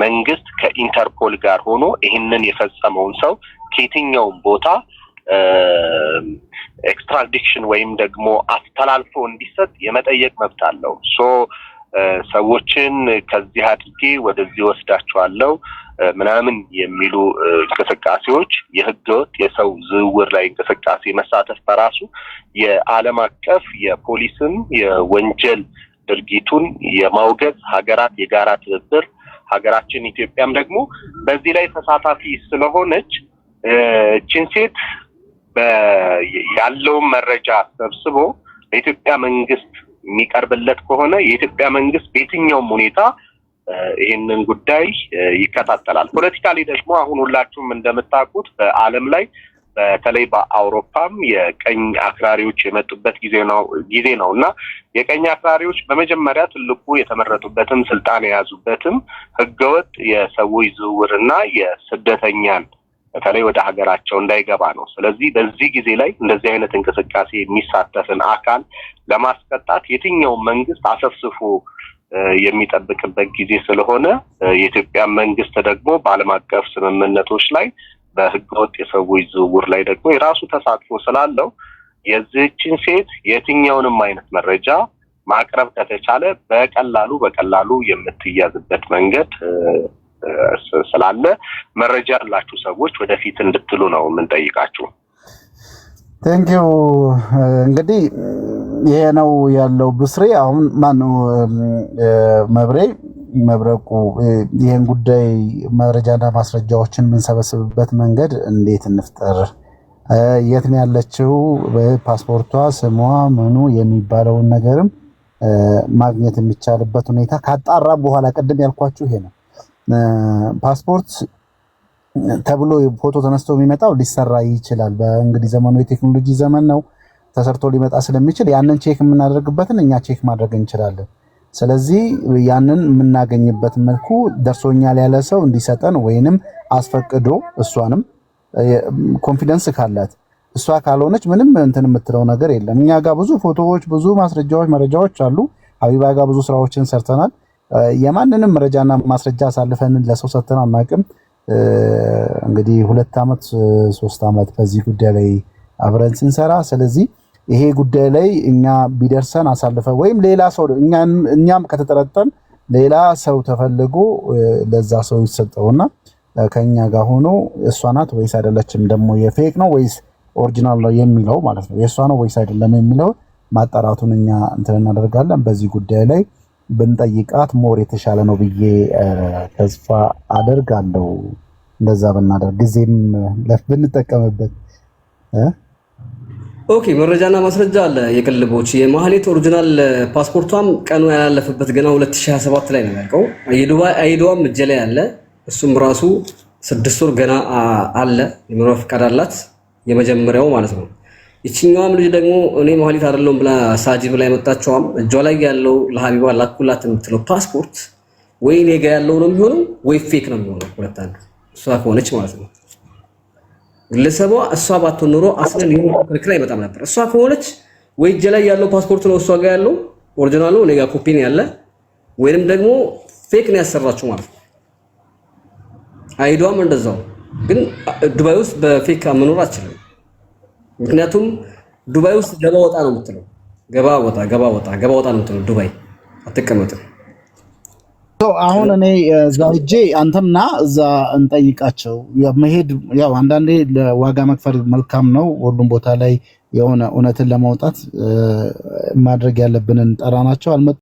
መንግስት ከኢንተርፖል ጋር ሆኖ ይህንን የፈጸመውን ሰው ከየትኛውም ቦታ ኤክስትራዲክሽን ወይም ደግሞ አስተላልፎ እንዲሰጥ የመጠየቅ መብት አለው። ሰዎችን ከዚህ አድርጌ ወደዚህ ወስዳቸዋለሁ ምናምን የሚሉ እንቅስቃሴዎች የህገወጥ የሰው ዝውውር ላይ እንቅስቃሴ መሳተፍ በራሱ የዓለም አቀፍ የፖሊስን የወንጀል ድርጊቱን የማውገዝ ሀገራት የጋራ ትብብር ሀገራችን ኢትዮጵያም ደግሞ በዚህ ላይ ተሳታፊ ስለሆነች እቺን ሴት ያለውን መረጃ ሰብስቦ ለኢትዮጵያ መንግስት የሚቀርብለት ከሆነ የኢትዮጵያ መንግስት በየትኛውም ሁኔታ ይሄንን ጉዳይ ይከታተላል። ፖለቲካሊ ደግሞ አሁን ሁላችሁም እንደምታውቁት በዓለም ላይ በተለይ በአውሮፓም የቀኝ አክራሪዎች የመጡበት ጊዜ ነውና የቀኝ አክራሪዎች በመጀመሪያ ትልቁ የተመረጡበትም ስልጣን የያዙበትም ህገወጥ የሰዎች ዝውውርና የስደተኛን በተለይ ወደ ሀገራቸው እንዳይገባ ነው። ስለዚህ በዚህ ጊዜ ላይ እንደዚህ አይነት እንቅስቃሴ የሚሳተፍን አካል ለማስቀጣት የትኛው መንግስት አሰፍስፎ የሚጠብቅበት ጊዜ ስለሆነ የኢትዮጵያ መንግስት ደግሞ በዓለም አቀፍ ስምምነቶች ላይ በህገወጥ የሰዎች ዝውውር ላይ ደግሞ የራሱ ተሳትፎ ስላለው የዚህችን ሴት የትኛውንም አይነት መረጃ ማቅረብ ከተቻለ በቀላሉ የምትያዝበት መንገድ ስላለ መረጃ ያላችሁ ሰዎች ወደፊት እንድትሉ ነው የምንጠይቃችሁ። ቴንኪው። እንግዲህ ይሄ ነው ያለው። ብስሬ አሁን ማነው መብረቁ ይሄን ጉዳይ መረጃና ማስረጃዎችን የምንሰበስብበት መንገድ እንዴት እንፍጠር? የት ነው ያለችው? በፓስፖርቷ ስሟ ምኑ የሚባለውን ነገርም ማግኘት የሚቻልበት ሁኔታ ካጣራ በኋላ ቅድም ያልኳችሁ ይሄ ነው። ፓስፖርት ተብሎ ፎቶ ተነስቶ የሚመጣው ሊሰራ ይችላል። በእንግዲህ ዘመኑ የቴክኖሎጂ ዘመን ነው። ተሰርቶ ሊመጣ ስለሚችል ያንን ቼክ የምናደርግበትን እኛ ቼክ ማድረግ እንችላለን። ስለዚህ ያንን የምናገኝበት መልኩ ደርሶኛል ያለ ሰው እንዲሰጠን ወይንም አስፈቅዶ እሷንም ኮንፊደንስ ካላት እሷ ካልሆነች ምንም እንትን የምትለው ነገር የለም። እኛ ጋር ብዙ ፎቶዎች፣ ብዙ ማስረጃዎች፣ መረጃዎች አሉ። ሀቢባ ጋር ብዙ ስራዎችን ሰርተናል። የማንንም መረጃና ማስረጃ አሳልፈን ለሰው ሰጥተን አናውቅም። እንግዲህ 2 ዓመት 3 ዓመት በዚህ ጉዳይ ላይ አብረን ስንሰራ፣ ስለዚህ ይሄ ጉዳይ ላይ እኛ ቢደርሰን አሳልፈ ወይም ሌላ ሰው እኛም ከተጠረጠን ሌላ ሰው ተፈልጎ ለዛ ሰው ይሰጠውና ከኛ ጋር ሆኖ እሷ ናት ወይስ አይደለችም ደግሞ የፌክ ነው ወይስ ኦሪጂናል ነው የሚለው ማለት ነው የእሷ ነው ወይስ አይደለም የሚለው ማጣራቱን እኛ እንትን እናደርጋለን። በዚህ ጉዳይ ላይ ብንጠይቃት ሞር የተሻለ ነው ብዬ ተስፋ አደርጋለሁ። እንደዛ ብናደርግ ጊዜም ብንጠቀምበት። ኦኬ፣ መረጃና ማስረጃ አለ። የቅልቦች የማህሌት ኦሪጂናል ፓስፖርቷም ቀኑ ያላለፈበት ገና 2027 ላይ ነው ያልከው። አይዶዋም እጄ ላይ አለ። እሱም ራሱ 6 ወር ገና አለ። የመኖሪያ ፈቃድ አላት የመጀመሪያው ማለት ነው። ይችኛዋም ልጅ ደግሞ እኔ ማህሌት አይደለም ብላ ሳጂብ ላይ መጣችዋም እጇ ላይ ያለው ለሀቢባ ላኩላት የምትለው ፓስፖርት ወይ እኔ ጋር ያለው ነው የሚሆነው ወይ ፌክ ነው የሚሆነው። ሁለት አንዱ እሷ ከሆነች ማለት ነው። ግለሰቧ እሷ ባትሆን ኖሮ አስለን ይሁን ክርክር አይመጣም ነበር። እሷ ከሆነች ወይ እጄ ላይ ያለው ፓስፖርት ነው እሷ ጋር ያለው ኦሪጂናል ነው እኔ ጋር ኮፒ ነው ያለ ወይንም ደግሞ ፌክ ነው ያሰራችሁ ማለት ነው። አይዷም እንደዛው። ግን ዱባይ ውስጥ በፌክ መኖር አትችልም። ምክንያቱም ዱባይ ውስጥ ገባ ወጣ ነው የምትለው። ገባ ወጣ ነው የምትለው። ዱባይ አትቀመጥም። አሁን እኔ እዛ ሄጄ አንተምና እዛ እንጠይቃቸው መሄድ ያው አንዳንዴ ለዋጋ መክፈል መልካም ነው። ሁሉም ቦታ ላይ የሆነ እውነትን ለማውጣት ማድረግ ያለብንን ጠራናቸው አልመጡ